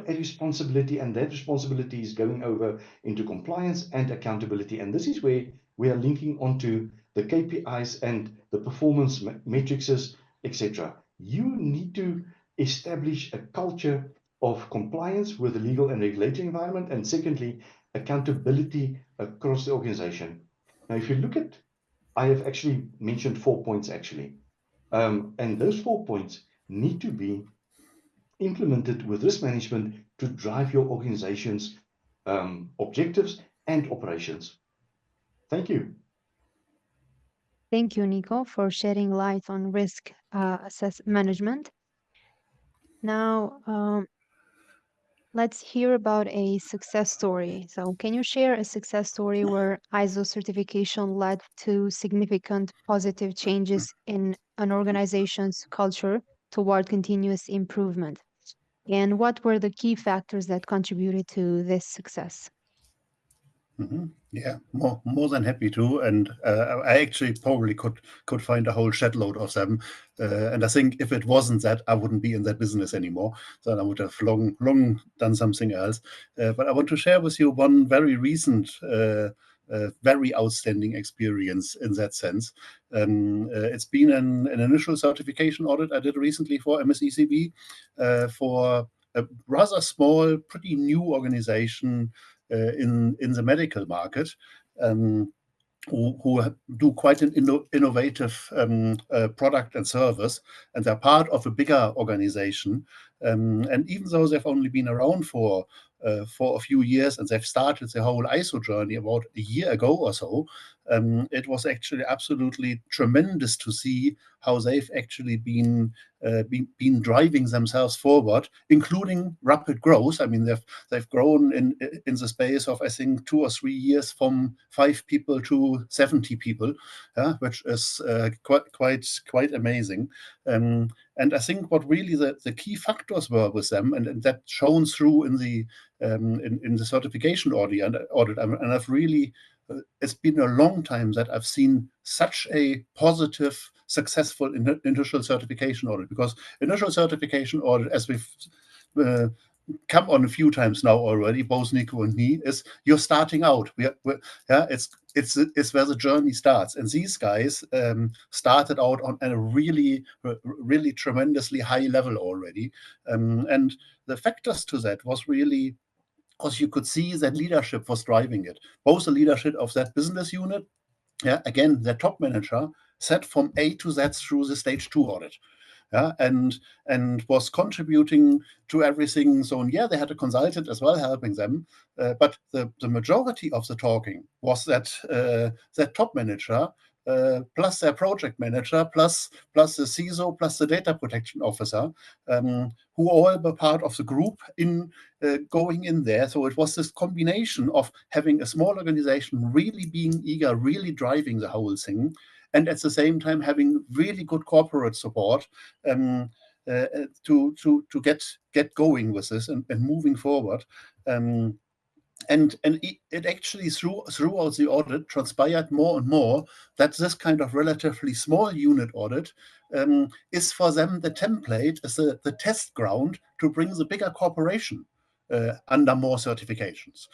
a responsibility, and that responsibility is going over into compliance and accountability. And this is where we are linking onto the KPIs and the performance metrics, etc. You need to establish a culture of compliance with the legal and regulatory environment, and secondly, accountability across the organization. Now, if you look at, I have actually mentioned 4 points actually, and those 4 points need to be implemented with risk management to drive your organization's objectives and operations. Thank you. Thank you, Nico, for shedding light on risk management. Now, let's hear about a success story. So, can you share a success story where ISO certification led to significant positive changes in an organization's culture toward continuous improvement? And what were the key factors that contributed to this success? Yeah, more than happy to, and I actually probably could find a whole shed load of them. And I think if it wasn't that, I wouldn't be in that business anymore. Then I would have long done something else. But I want to share with you one very recent, very outstanding experience in that sense. It's been an initial certification audit I did recently for MSECB for a rather small, pretty new organization in the medical market, who do quite an innovative product and service, and they're part of a bigger organization. And even though they've only been around for a few years, and they've started the whole ISO journey about a year ago or so, it was actually absolutely tremendous to see how they've actually been driving themselves forward, including rapid growth. I mean, they've grown in the space of, I think, 2 or 3 years from 5 people to 70 people, which is quite amazing. And I think what really the key factors were with them, and that shone through in the certification audit. And I've really, it's been a long time that I've seen such a positive, successful initial certification audit, because initial certification audit, as we've come on a few times now already, both Nico and me, is you're starting out. It's where the journey starts, and these guys started out on a really tremendously high level already, and the factors to that was really, because you could see that leadership was driving it, both the leadership of that business unit, again, the top manager sat from A to Z through the stage 2 audit. and was contributing to everything. So yeah, they had a consultant as well helping them, but the majority of the talking was that top manager plus their project manager plus the CISO plus the data protection officer, who all were part of the group in going in there. So it was this combination of having a small organization really being eager, really driving the whole thing, and at the same time having really good corporate support to get going with this and moving forward. And it actually throughout the audit transpired more and more that this kind of relatively small unit audit is for them the template, is the test ground to bring the bigger corporation under more certifications.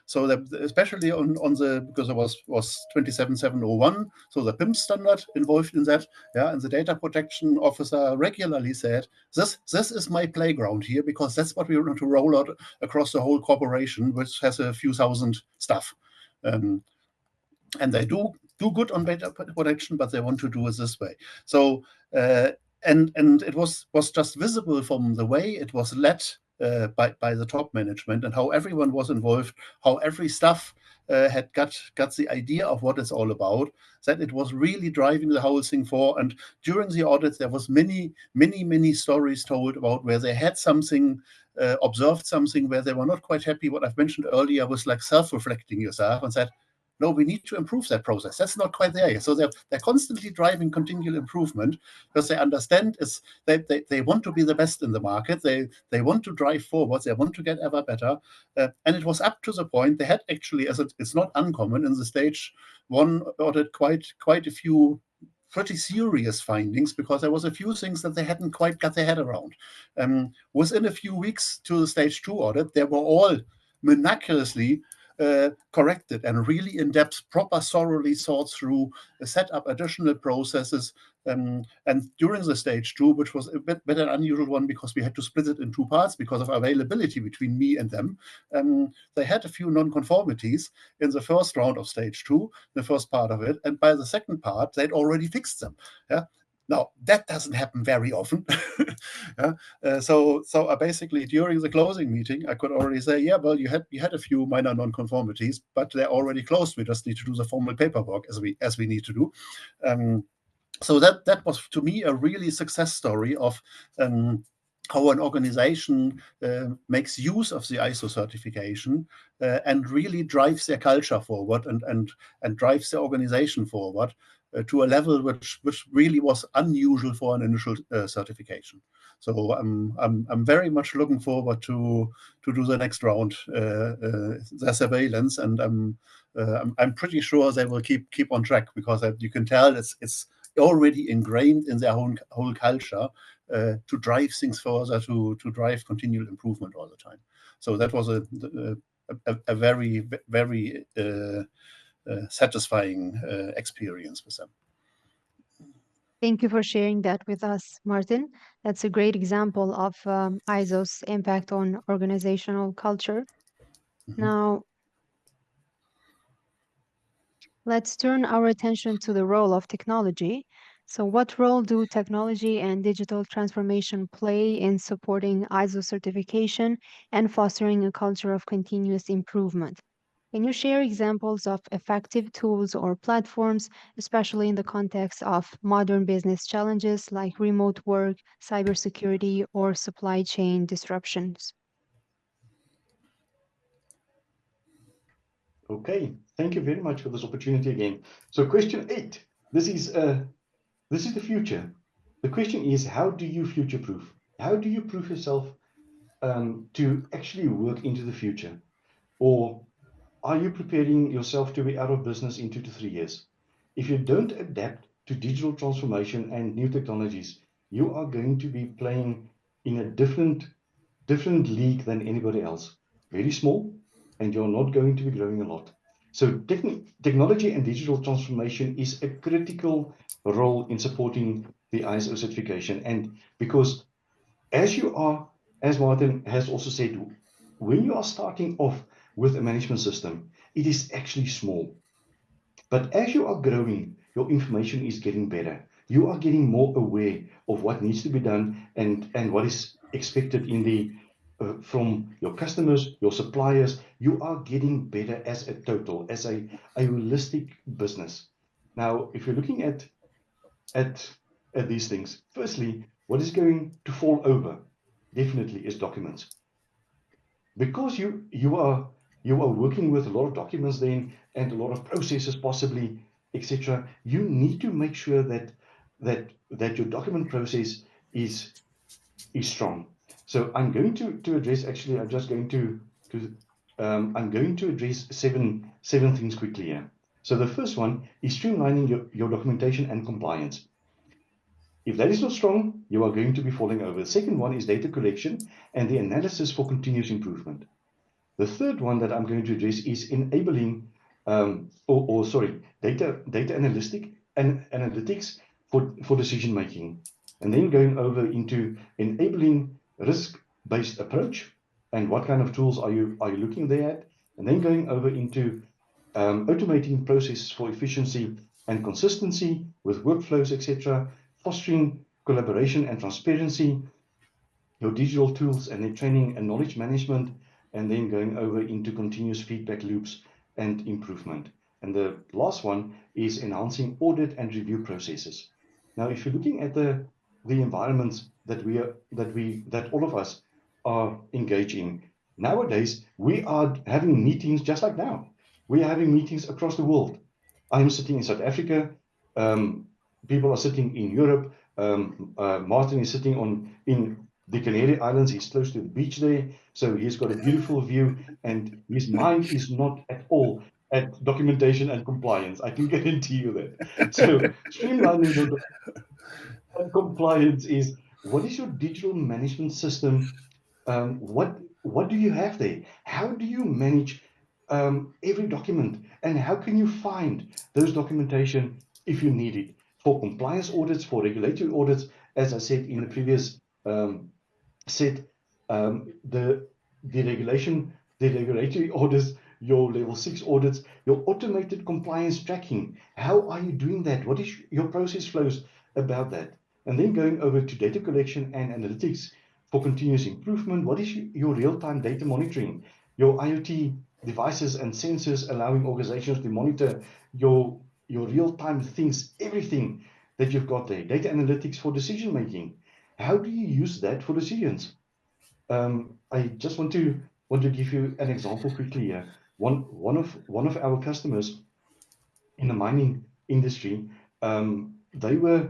So that especially on the, because it was 27701, so the PIM standard involved in that, yeah, and the data protection officer regularly said, this is my playground here, because that's what we want to roll out across the whole corporation, which has a few thousand staff. And they do good on data protection, but they want to do it this way. So and it was just visible from the way it was led by the top management and how everyone was involved, how every staff had got the idea of what it's all about, that it was really driving the whole thing forward. And during the audit, there was many stories told about where they had something, observed something where they were not quite happy. What I've mentioned earlier was like self-reflecting yourself and said, no, we need to improve that process. That's not quite there yet. So they're constantly driving continual improvement because they understand they want to be the best in the market. They want to drive forward. They want to get ever better. And it was up to the point they had actually, as it's not uncommon in the stage one audit, quite a few pretty serious findings, because there was a few things that they hadn't quite got their head around. Within a few weeks to the stage 2 audit, they were all miraculously corrected and really in-depth, proper, thoroughly thought through, set up additional processes. And during the stage 2, which was a bit an unusual one because we had to split it in 2 parts because of availability between me and them, they had a few non-conformities in the first round of stage 2, the first part of it, and by the second part, they'd already fixed them. Yeah. Now, that doesn't happen very often. Yeah? So basically, during the closing meeting, I could already say, yeah, well, you had a few minor non-conformities, but they're already closed. We just need to do the formal paperwork as we need to do. So that was, to me, a really success story of how an organization makes use of the ISO certification and really drives their culture forward and drives the organization forward to a level which really was unusual for an initial certification. So I'm very much looking forward to do the next round, the surveillance, and I'm pretty sure they will keep on track, because you can tell it's already ingrained in their whole culture to drive things further, to drive continual improvement all the time. So that was a very satisfying experience with them. Thank you for sharing that with us, Martin. That's a great example of ISO's impact on organizational culture. Mm-hmm. Now, let's turn our attention to the role of technology. So, what role do technology and digital transformation play in supporting ISO certification and fostering a culture of continuous improvement? Can you share examples of effective tools or platforms, especially in the context of modern business challenges like remote work, cybersecurity, or supply chain disruptions? Okay, thank you very much for this opportunity again. So question 8, this is the future. The question is, how do you future-proof? How do you proof yourself to actually work into the future? Or are you preparing yourself to be out of business in 2 to 3 years? If you don't adapt to digital transformation and new technologies, you are going to be playing in a different league than anybody else. Very small, and you're not going to be growing a lot. So technology and digital transformation is a critical role in supporting the ISO certification. And because as Martin has also said, when you are starting off with a management system, it is actually small. But as you are growing, your information is getting better. you are getting more aware of what needs to be done and what is expected in the from your customers, your suppliers. You are getting better as a total, as a holistic business. Now, if you're looking at these things, firstly, what is going to fall over definitely is documents, because you are working with a lot of documents then and a lot of processes possibly, etc. You need to make sure that your document process is strong. So I'm going to address, actually I'm just going to I'm going to address seven things quickly here. So the first one is streamlining your documentation and compliance. If that is not strong, you are going to be falling over. The second one is data collection and the analysis for continuous improvement. The third one that I'm going to address is enabling, data analytics for decision making, and then going over into enabling risk-based approach and what kind of tools are you looking there at, and then going over into automating processes for efficiency and consistency with workflows, etc., fostering collaboration and transparency, your digital tools and then training and knowledge management, and then going over into continuous feedback loops and improvement. And the last one is enhancing audit and review processes. Now, if you're looking at the environments that all of us are engaging nowadays, we are having meetings just like now. We are having meetings across the world. I'm sitting in South Africa. People are sitting in Europe. Martin is sitting in the Canary Islands. He's close to the beach there, so he's got a beautiful view, and his mind is not at all at documentation and compliance. I can guarantee you that. So streamlining your compliance is, what is your digital management system? What do you have there? How do you manage every document, and how can you find those documentation if you need it for compliance audits, for regulatory audits? As I said in the previous set, the regulatory audits, your level 6 audits, your automated compliance tracking. How are you doing that? What is your process flows about that? And then going over to data collection and analytics for continuous improvement. What is your real-time data monitoring? Your IoT devices and sensors allowing organizations to monitor your real-time things, everything that you've got there. Data analytics for decision making. How do you use that for decisions? I just want to give you an example quickly here. One of our customers in the mining industry, they were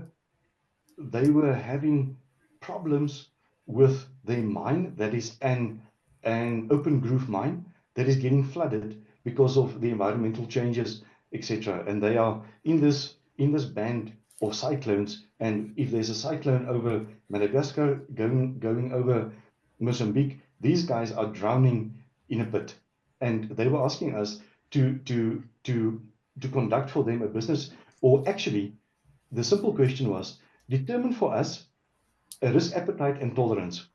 having problems with their mine, that is an open groove mine that is getting flooded because of the environmental changes, etc. And they are in this band of cyclones, and if there's a cyclone over Madagascar going over Mozambique, these guys are drowning in a pit. And they were asking us to conduct for them a business, or actually the simple question was, determine for us a risk appetite and tolerance.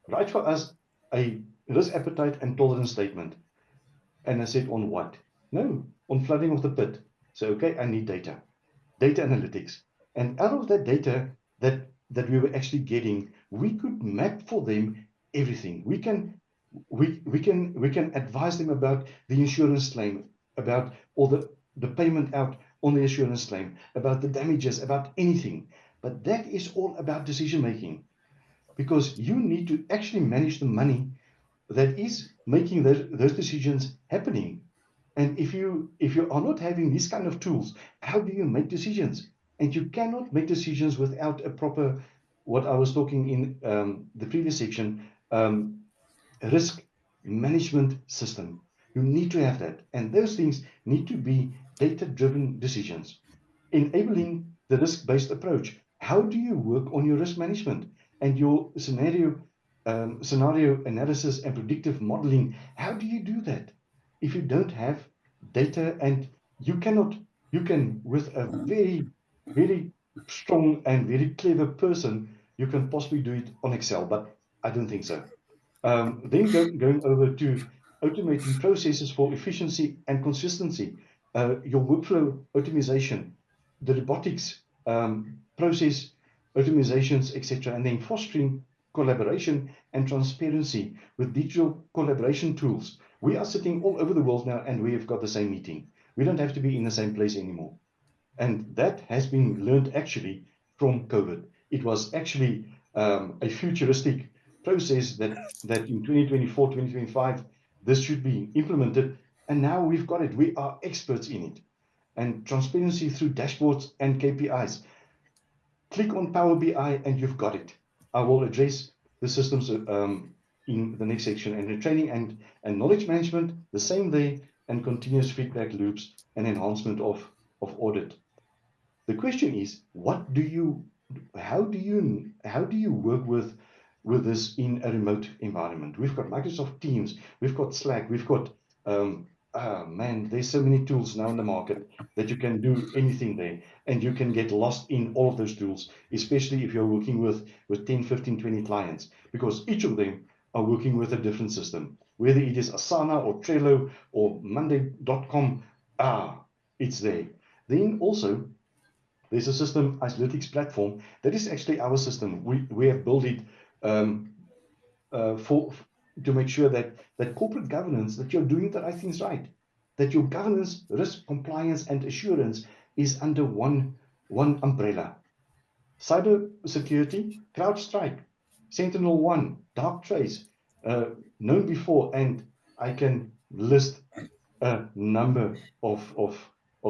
Write for us a risk appetite and tolerance statement. And I said, on what? No, on flooding of the pit. So, okay, I need data analytics. And out of that data that we were actually getting, we could map for them everything. We can advise them about the insurance claim, about all the payment out on the insurance claim, about the damages, about anything. But that is all about decision making, because you need to actually manage the money that is making those decisions happening. And if you are not having these kind of tools, how do you make decisions? And you cannot make decisions without a proper, what I was talking in the previous section, risk management system. You need to have that. And those things need to be data-driven decisions. Enabling the risk-based approach. How do you work on your risk management and your scenario analysis and predictive modeling? How do you do that if you don't have data? And you can, with a very, very strong and very clever person, you can possibly do it on Excel, but I don't think so. Then going over to automating processes for efficiency and consistency, your workflow optimization, the robotics process optimizations, etc., and then fostering collaboration and transparency with digital collaboration tools. We are sitting all over the world now, and we have got the same meeting. We don't have to be in the same place anymore. And that has been learned actually from COVID. It was actually a futuristic process that in 2024, 2025, this should be implemented. And now we've got it. We are experts in it. And transparency through dashboards and KPIs. Click on Power BI and you've got it. I will address the systems in the next section, and the training and knowledge management, the same there, and continuous feedback loops and enhancement of audit. The question is, how do you work with this in a remote environment? We've got Microsoft Teams, we've got Slack, we've got man, there's so many tools now in the market that you can do anything there, and you can get lost in all of those tools, especially if you're working with 10, 15, 20 clients, because each of them are working with a different system, whether it is Asana or Trello or Monday.com. It's there. Then also, there's a system analytics platform that is actually our system. We have built it to make sure that corporate governance, that you're doing the right things right, that your governance, risk, compliance, and assurance is under one umbrella. Cyber security, CrowdStrike, Sentinel-1, Darktrace, known before, and I can list a number of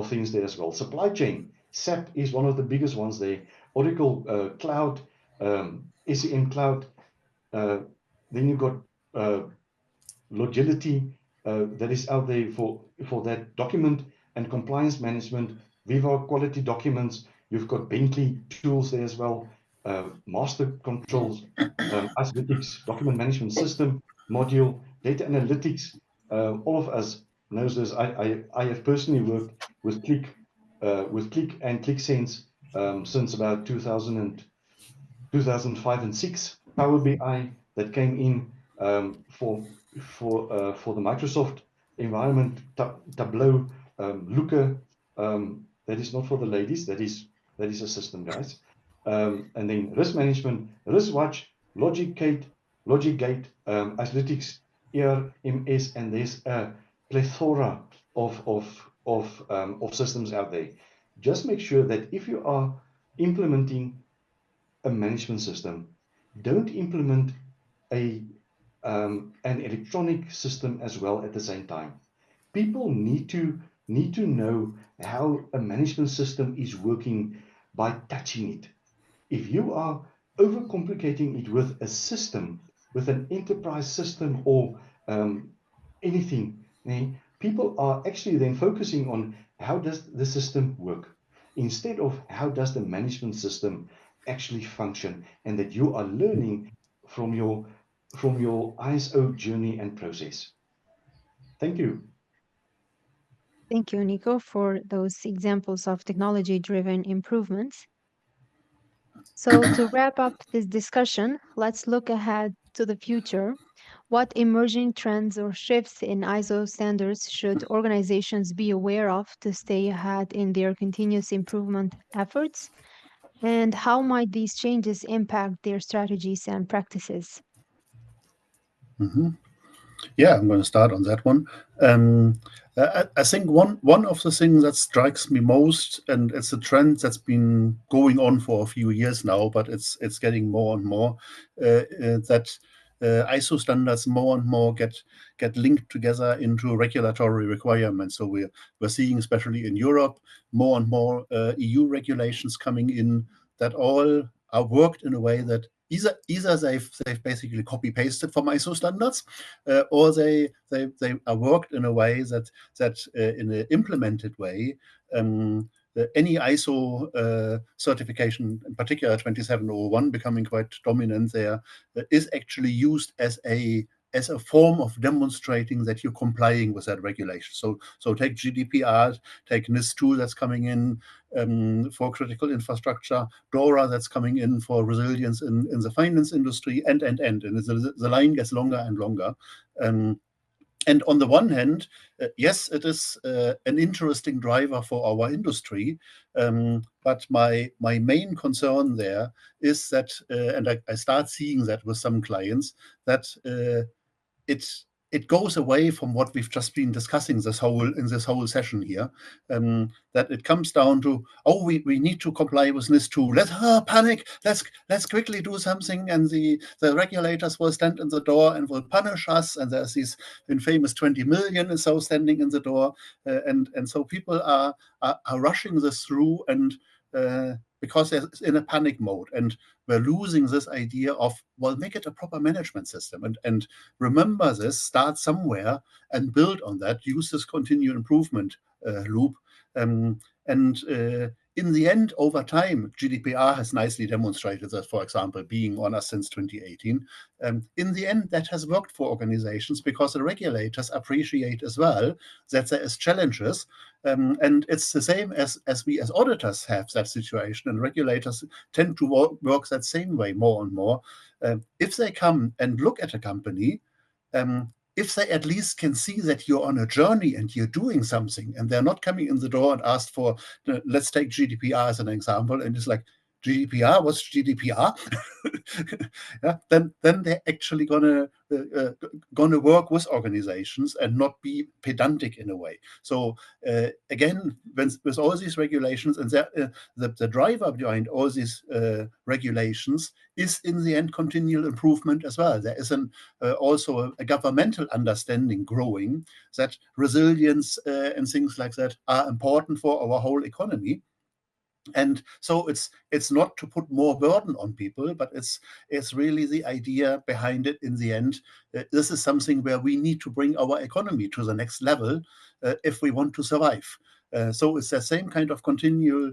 things there as well. Supply chain, SAP is one of the biggest ones there. Oracle Cloud, SEM Cloud. Then you've got Logility that is out there for that document and compliance management. Viva Quality Documents. You've got Bentley tools there as well. Master Controls, Analytics, Document Management System module, Data Analytics. All of us knows this. I have personally worked with Click and ClickSense since about 2005 and 6. Power BI that came in for the Microsoft environment. Tableau, Looker. That is not for the ladies. That is a system, guys. And then risk management, RiskWatch, LogicGate, Analytics, ERMS, and there's a plethora of systems out there. Just make sure that if you are implementing a management system, don't implement an electronic system as well at the same time. People need to know how a management system is working by touching it. If you are overcomplicating it with a system, with an enterprise system or anything, people are actually then focusing on how does the system work, instead of how does the management system actually function, and that you are learning from your ISO journey and process. Thank you. Thank you, Nico, for those examples of technology-driven improvements. So to wrap up this discussion, let's look ahead to the future. What emerging trends or shifts in ISO standards should organizations be aware of to stay ahead in their continuous improvement efforts? And how might these changes impact their strategies and practices? Yeah, I'm going to start on that one. I think one of the things that strikes me most, and it's a trend that's been going on for a few years now, but it's getting more and more, that ISO standards more and more get linked together into regulatory requirements. So we're seeing, especially in Europe, more and more EU regulations coming in that all are worked in a way that either they've basically copy pasted from ISO standards, or they are worked in a way that in an implemented way, any ISO certification, in particular 27001, becoming quite dominant there, is actually used as a form of demonstrating that you're complying with that regulation. So take GDPR, take NIS2 that's coming in for critical infrastructure, DORA that's coming in for resilience in the finance industry, and the line gets longer and longer. And on the one hand, yes, it is an interesting driver for our industry, but my main concern there is that, and I start seeing that with some clients, that it goes away from what we've just been discussing in this whole session here. That it comes down to, oh, we need to comply with NIS2. Let's panic. Let's quickly do something, and the regulators will stand in the door and will punish us. And there's these infamous 20 million or so standing in the door, and so people are rushing this through, and because they're in a panic mode, and we're losing this idea of, well, make it a proper management system, and remember this, start somewhere and build on that, use this continuous improvement loop. And in the end, over time, GDPR has nicely demonstrated that, for example, being on us since 2018. In the end, that has worked for organizations because the regulators appreciate as well that there is challenges. And it's the same as we as auditors have that situation, and regulators tend to work that same way more and more. If they come and look at a company, if they at least can see that you're on a journey and you're doing something, and they're not coming in the door and ask for, let's take GDPR as an example, and it's like, GDPR, what's GDPR? Yeah, then they're actually gonna work with organizations and not be pedantic in a way. So again, with all these regulations, and the driver behind all these regulations is in the end continual improvement as well. There is also a governmental understanding growing that resilience and things like that are important for our whole economy. And so it's not to put more burden on people, but it's really the idea behind it in the end. This is something where we need to bring our economy to the next level if we want to survive. So it's the same kind of continual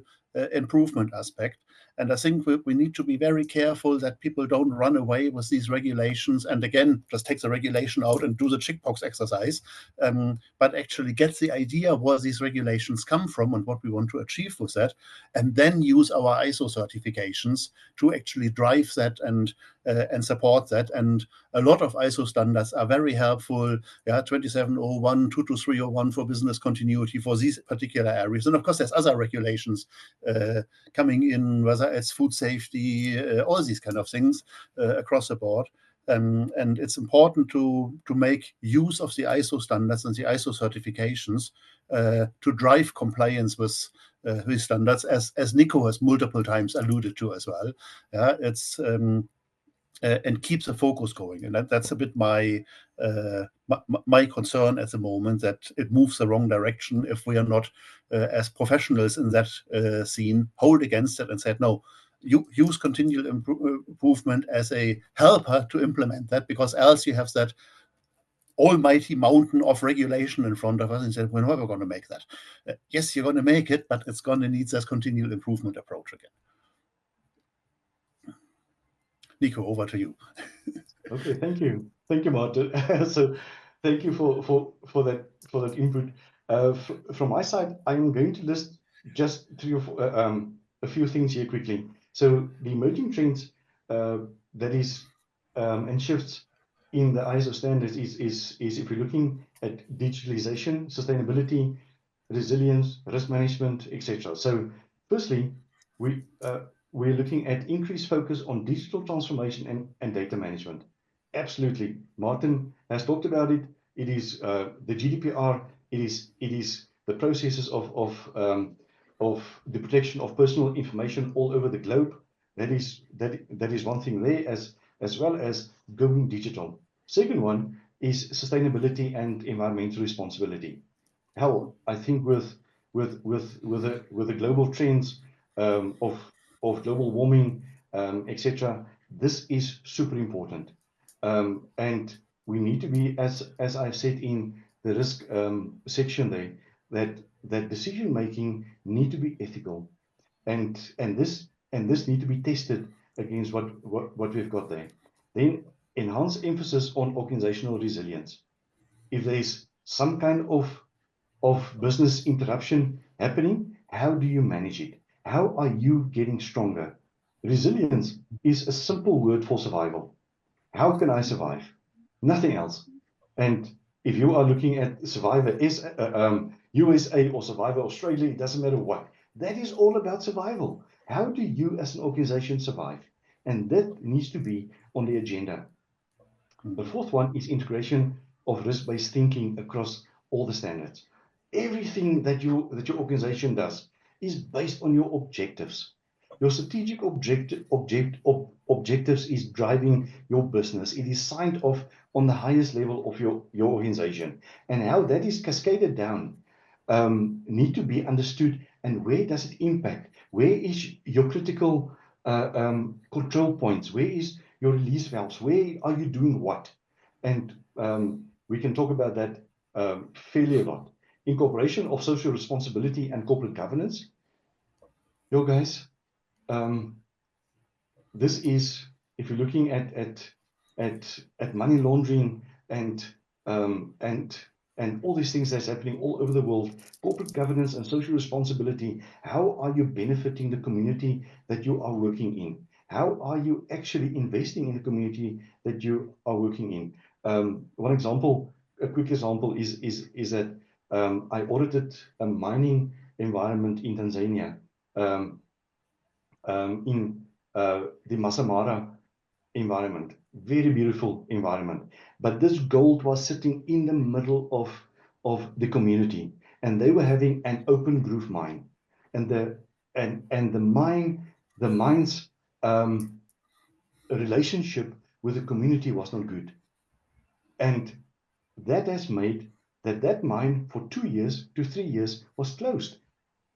improvement aspect. And I think we need to be very careful that people don't run away with these regulations and again, just take the regulation out and do the checkbox exercise, but actually get the idea where these regulations come from and what we want to achieve with that, and then use our ISO certifications to actually drive that and support that. And a lot of ISO standards are very helpful. 2701, 22301 for business continuity for these particular areas. And of course, there's other regulations coming in, whether it's food safety, all these kind of things across the board. And it's important to make use of the ISO standards and the ISO certifications to drive compliance with standards, as Nico has multiple times alluded to as well. It's and keep the focus going, and that's a bit my concern at the moment, that it moves the wrong direction if we are not, as professionals in that scene, hold against it and said, no, you use continual improvement as a helper to implement that, because else you have that almighty mountain of regulation in front of us and said, we're never going to make that. Yes, you're going to make it, but it's going to need this continual improvement approach again. Nico, over to you. Okay, thank you, Martin. So, thank you for that input. From my side, I'm going to list just a few things here quickly. So, the emerging trends that is and shifts in the ISO standards is if we're looking at digitalization, sustainability, resilience, risk management, etc. So, firstly, we're looking at increased focus on digital transformation and data management. Absolutely. Martin has talked about it. It is the GDPR. It is the processes of the protection of personal information all over the globe. That is one thing there, as well as going digital. Second one is sustainability and environmental responsibility. Hell, I think with the global trends of global warming, etc., this is super important. And we need to be, as I've said in the risk section there, that decision making need to be ethical, and this need to be tested against what we've got there. Then enhance emphasis on organizational resilience. If there's some kind of business interruption happening, how do you manage it? How are you getting stronger? Resilience is a simple word for survival. How can I survive? Nothing else. And if you are looking at Survivor USA or Survivor Australia, it doesn't matter what. That is all about survival. How do you as an organization survive? And that needs to be on the agenda. The fourth one is integration of risk-based thinking across all the standards. Everything that your organization does is based on your objectives. Your strategic objectives is driving your business. It is signed off on the highest level of your organization. And how that is cascaded down need to be understood, and where does it impact? Where is your critical control points? Where is your release valves? Where are you doing what? And we can talk about that fairly a lot. Incorporation of social responsibility and corporate governance. Yo, guys, this is, if you're looking at money laundering and all these things that's happening all over the world, corporate governance and social responsibility, how are you benefiting the community that you are working in? How are you actually investing in the community that you are working in? One example, a quick example is that I audited a mining environment in Tanzania, in the Masamara environment. Very beautiful environment. But this gold was sitting in the middle of the community, and they were having an open groove mine. And the mine's relationship with the community was not good. And that has made that mine for 2 years to 3 years was closed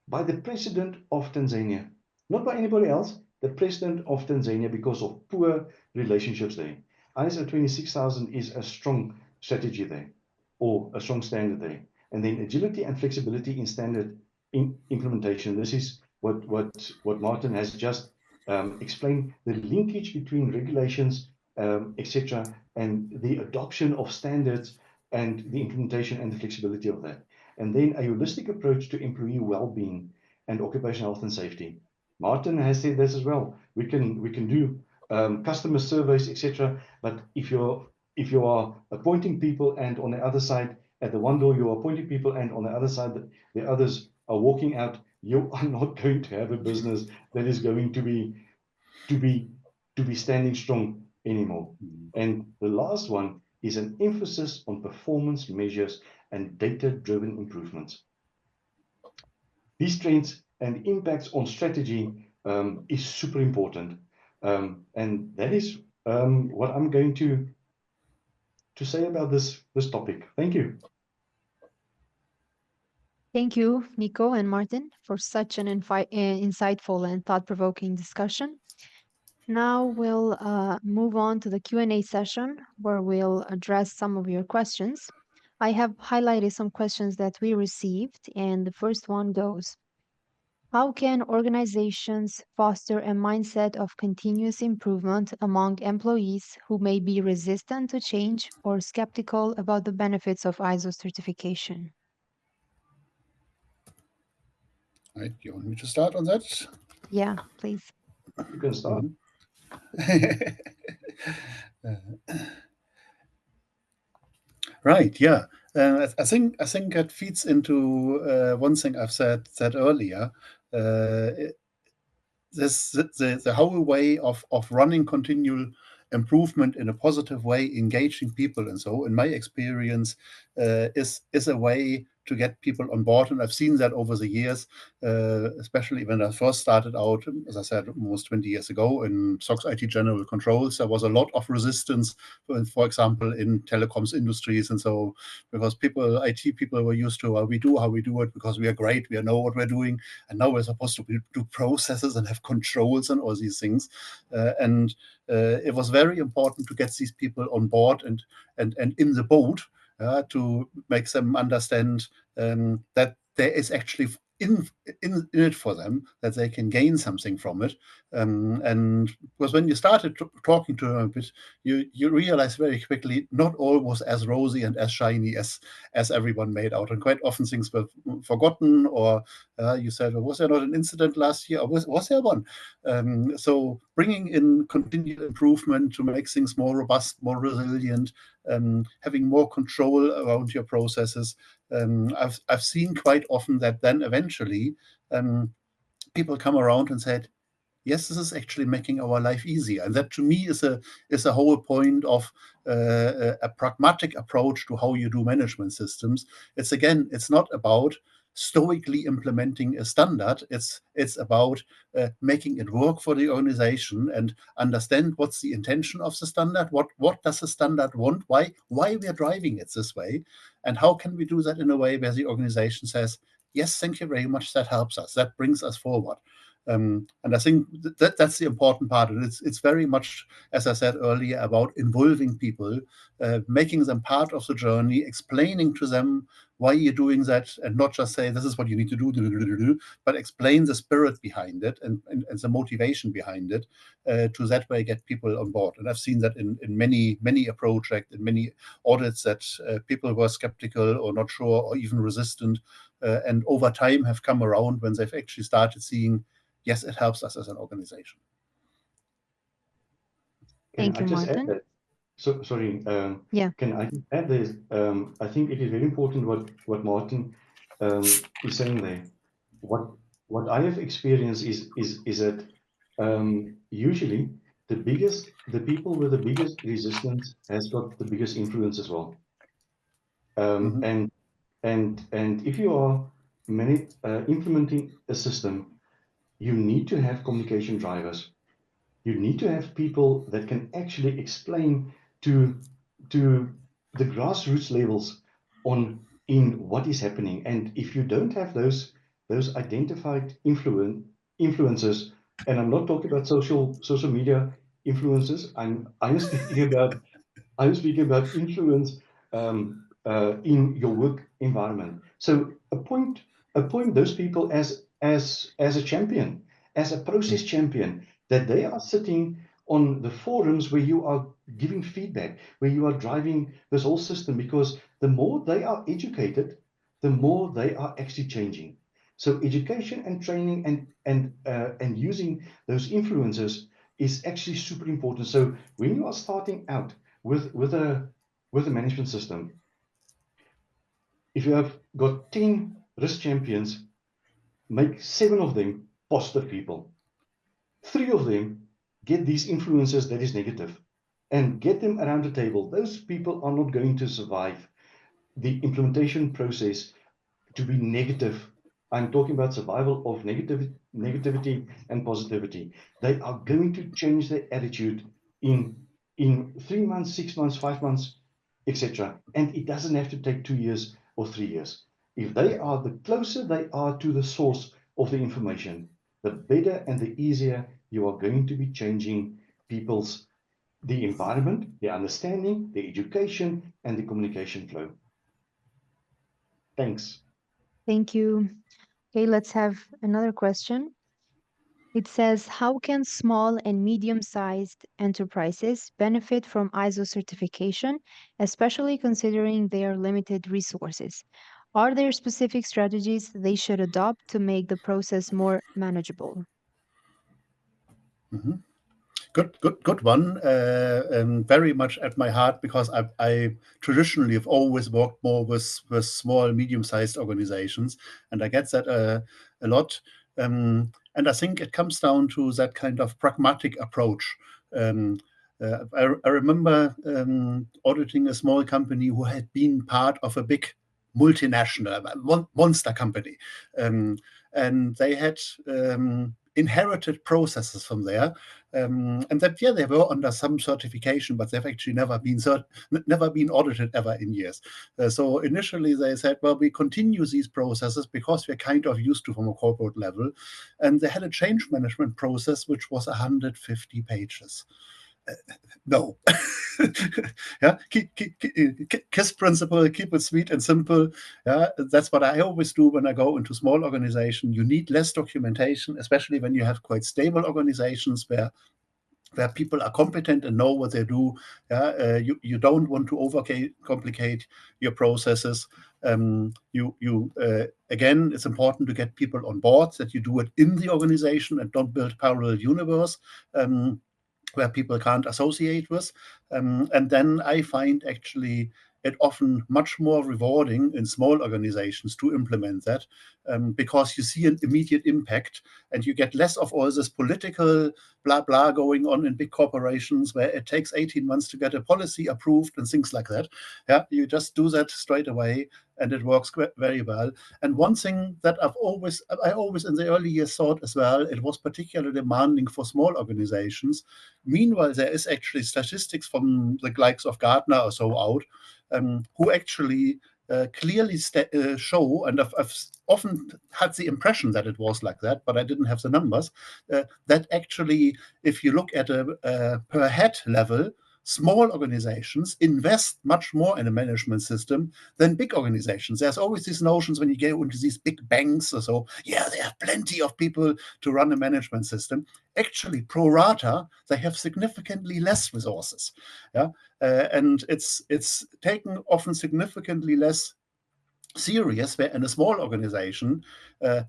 by the president of Tanzania, not by anybody else, the president of Tanzania, because of poor relationships there. ISO 26000 is a strong strategy there, or a strong standard there. And then agility and flexibility in standard implementation. This is what Martin has just explained, the linkage between regulations, etc., and the adoption of standards and the implementation and the flexibility of that. And then a holistic approach to employee well-being and occupational health and safety. Martin has said this as well. We can do customer surveys, etc. But if you are appointing people, and on the other side, at the one door you are appointing people, and on the other side the others are walking out, you are not going to have a business that is going to be standing strong anymore. And the last one is an emphasis on performance measures and data-driven improvements. These trends and impacts on strategy is super important. And that is what I'm going to say about this topic. Thank you. Thank you, Nico and Martin, for such an insightful and thought-provoking discussion. Now we'll move on to the Q&A session, where we'll address some of your questions. I have highlighted some questions that we received, and the first one goes: how can organizations foster a mindset of continuous improvement among employees who may be resistant to change or skeptical about the benefits of ISO certification? Right, you want me to start on that? Yeah, please. You can start. Right, yeah. I think that feeds into one thing I've said earlier. The whole way of running continual improvement in a positive way, engaging people, and so, in my experience, is a way to get people on board. And I've seen that over the years, especially when I first started out, as I said, almost 20 years ago in SOX IT General Controls. There was a lot of resistance, for example, in telecoms industries. And so, because IT people were used to how we do it, because we are great, we know what we're doing. And now we're supposed to do processes and have controls and all these things. It was very important to get these people on board and in the boat, to make them understand that there is actually in it for them, that they can gain something from it. And because when you started talking to them a bit, you realize very quickly not all was as rosy and as shiny as everyone made out. And quite often things were forgotten, or you said, well, was there not an incident last year, or was there one? So bringing in continued improvement to make things more robust, more resilient, having more control around your processes. I've seen quite often that then eventually people come around and said, yes, this is actually making our life easier. And that to me is a whole point of a pragmatic approach to how you do management systems. It's not about stoically implementing a standard. It's about making it work for the organization and understand what's the intention of the standard, what does the standard want, why we are driving it this way, and how can we do that in a way where the organization says, yes, thank you very much, that helps us, that brings us forward. And I think that's the important part. And it's very much, as I said earlier, about involving people, making them part of the journey, explaining to them why you're doing that, and not just say, this is what you need to do, but explain the spirit behind it and the motivation behind it, to that way get people on board. And I've seen that in many a project, in many audits, that people were skeptical or not sure or even resistant, and over time have come around when they've actually started seeing, yes, it helps us as an organization. Thank you, Martin. Sorry. Yeah. Can I just add this? I think it is very important what Martin is saying there. What I have experienced is that usually the people with the biggest resistance has got the biggest influence as well. And if you are implementing a system, you need to have communication drivers. You need to have people that can actually explain to the grassroots levels in what is happening. And if you don't have those identified influencers, and I'm not talking about social media influencers, I'm speaking about influence in your work environment. So appoint those people as a champion, as a process champion, that they are sitting on the forums where you are giving feedback, where you are driving this whole system, because the more they are educated, the more they are actually changing. So education and training and using those influencers is actually super important. So when you are starting out with a management system, if you have got 10 risk champions, make 7 of them positive people. 3 of them get these influences that is negative and get them around the table. Those people are not going to survive the implementation process to be negative. I'm talking about survival of negativity and positivity. They are going to change their attitude in 3 months, 6 months, 5 months, etc. And it doesn't have to take 2 years or 3 years. If they are, the closer they are to the source of the information, the better and the easier you are going to be changing the environment, the understanding, the education, and the communication flow. Thanks. Thank you. Okay, let's have another question. It says, how can small and medium-sized enterprises benefit from ISO certification, especially considering their limited resources? Are there specific strategies they should adopt to make the process more manageable? Good one. Very much at my heart, because I traditionally have always worked more with small, medium-sized organizations, and I get that a lot. And I think it comes down to that kind of pragmatic approach. I remember auditing a small company who had been part of a big multinational monster company, and they had inherited processes from there, and that they were under some certification, but they've actually never been audited ever in years. So initially they said, well, we continue these processes because we're kind of used to from a corporate level, and they had a change management process which was 150 pages. No. Yeah, KISS principle, keep it sweet and simple. Yeah, that's what I always do when I go into small organization. You need less documentation, especially when you have quite stable organizations where where people are competent and know what they do. You don't want to overcomplicate your processes. Again, it's important to get people on board, that you do it in the organization and don't build parallel universe where people can't associate with. And then I find actually it often much more rewarding in small organizations to implement that, because you see an immediate impact and you get less of all this political blah blah going on in big corporations where it takes 18 months to get a policy approved and things like that. You just do that straight away and it works very well. And one thing that I always in the early years thought as well, it was particularly demanding for small organizations. Meanwhile, there is actually statistics from the likes of Gartner or so out, who actually clearly show, and I've often had the impression that it was like that, but I didn't have the numbers, that actually, if you look at a per head level, small organizations invest much more in a management system than big organizations. There's always these notions when you go into these big banks or so, they have plenty of people to run a management system. Actually, pro rata, they have significantly less resources. And it's taken often significantly less serious, where in a small organization,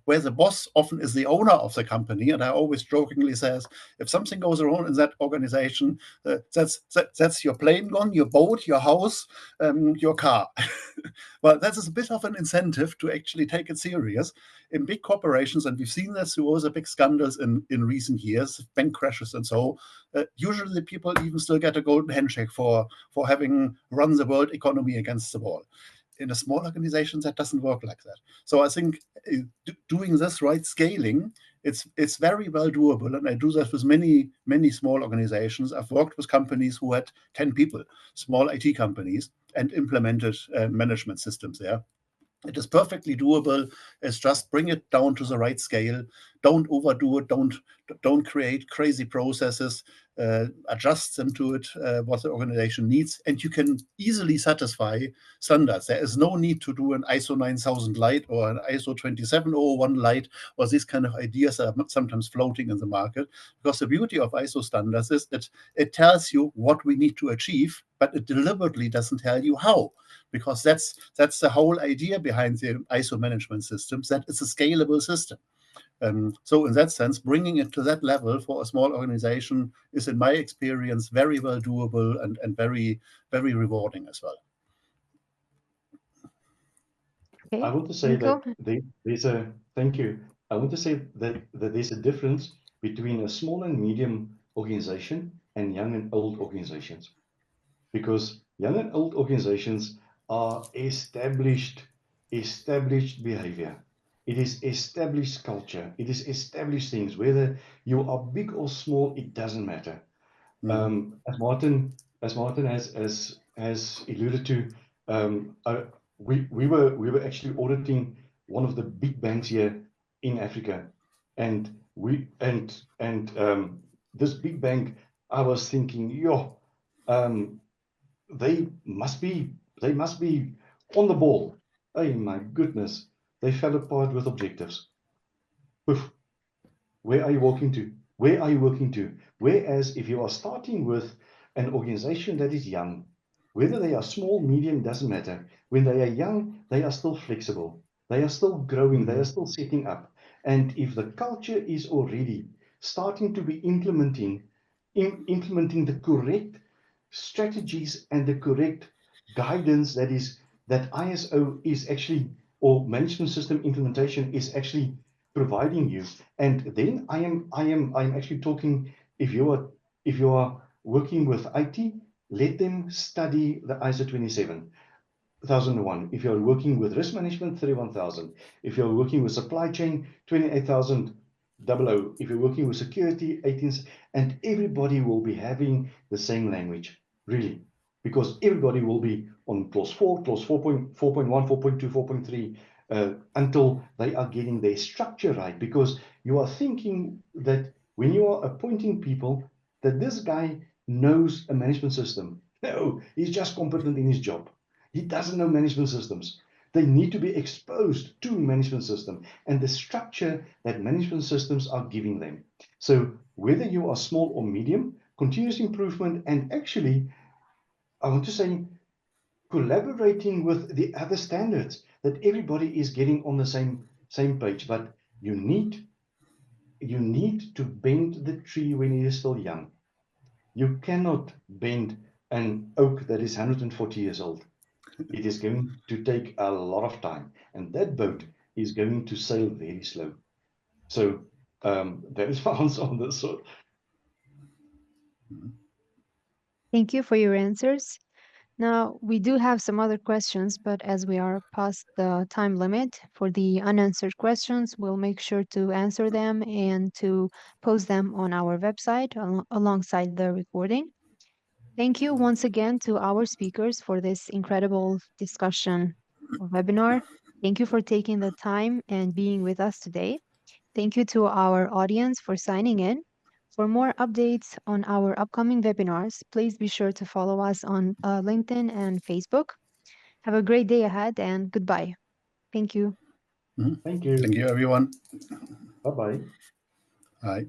where the boss often is the owner of the company, and I always jokingly says, if something goes wrong in that organization, that's your plane gone, your boat, your house, your car. Well, that is a bit of an incentive to actually take it serious. In big corporations, and we've seen this through all the big scandals in recent years, bank crashes and so, usually people even still get a golden handshake for having run the world economy against the wall. In a small organization, that doesn't work like that. So I think doing this right scaling, it's very well doable. And I do that with many, many small organizations. I've worked with companies who had 10 people, small IT companies, and implemented management systems there. It is perfectly doable. It's just bring it down to the right scale. Don't overdo it. Don't create crazy processes. Adjust them to it, what the organization needs, and you can easily satisfy standards. There is no need to do an ISO 9000 light or an ISO 27001 light, or these kind of ideas that are sometimes floating in the market. Because the beauty of ISO standards is that it tells you what we need to achieve, but it deliberately doesn't tell you how. Because that's the whole idea behind the ISO management systems, that it's a scalable system. So in that sense, bringing it to that level for a small organization is, in my experience, very well doable and very, very rewarding as well. Okay, I want to say Nico? that thank you. I want to say that there's a difference between a small and medium organization and young and old organizations. Because young and old organizations are established behavior. It is established culture. It is established things. Whether you are big or small, it doesn't matter. As Martin has alluded to, we were actually auditing one of the big banks here in Africa, and this big bank, I was thinking, they must be on the ball. Oh my goodness, they fell apart with objectives. Oof. Where are you walking to? Where are you working to? Whereas if you are starting with an organization that is young, whether they are small, medium, doesn't matter. When they are young, they are still flexible. They are still growing. They are still setting up. And if the culture is already starting to be implementing the correct strategies and the correct guidance that ISO is actually, or management system implementation is actually providing you. And then I'm actually talking, if you are working with IT, let them study the ISO 27001. If you're working with risk management, 31000. If you're working with supply chain, 28000. If you're working with security, 18, and everybody will be having the same language, really, because everybody will be on clause 4, clause 4.1, 4.2, 4.3, until they are getting their structure right. Because you are thinking that when you are appointing people, that this guy knows a management system. No, he's just competent in his job. He doesn't know management systems. They need to be exposed to management system and the structure that management systems are giving them. So whether you are small or medium, continuous improvement, and actually, I want to say, collaborating with the other standards, that everybody is getting on the same page. But you need to bend the tree when it is still young. You cannot bend an oak that is 140 years old. It is going to take a lot of time, and that boat is going to sail very slow. So that is my answer on this one. Thank you for your answers. Now, we do have some other questions, but as we are past the time limit for the unanswered questions, we'll make sure to answer them and to post them on our website alongside the recording. Thank you once again to our speakers for this incredible discussion or webinar. Thank you for taking the time and being with us today. Thank you to our audience for signing in. For more updates on our upcoming webinars, please be sure to follow us on LinkedIn and Facebook. Have a great day ahead and goodbye. Thank you. Thank you. Thank you, everyone. Bye-bye. Bye.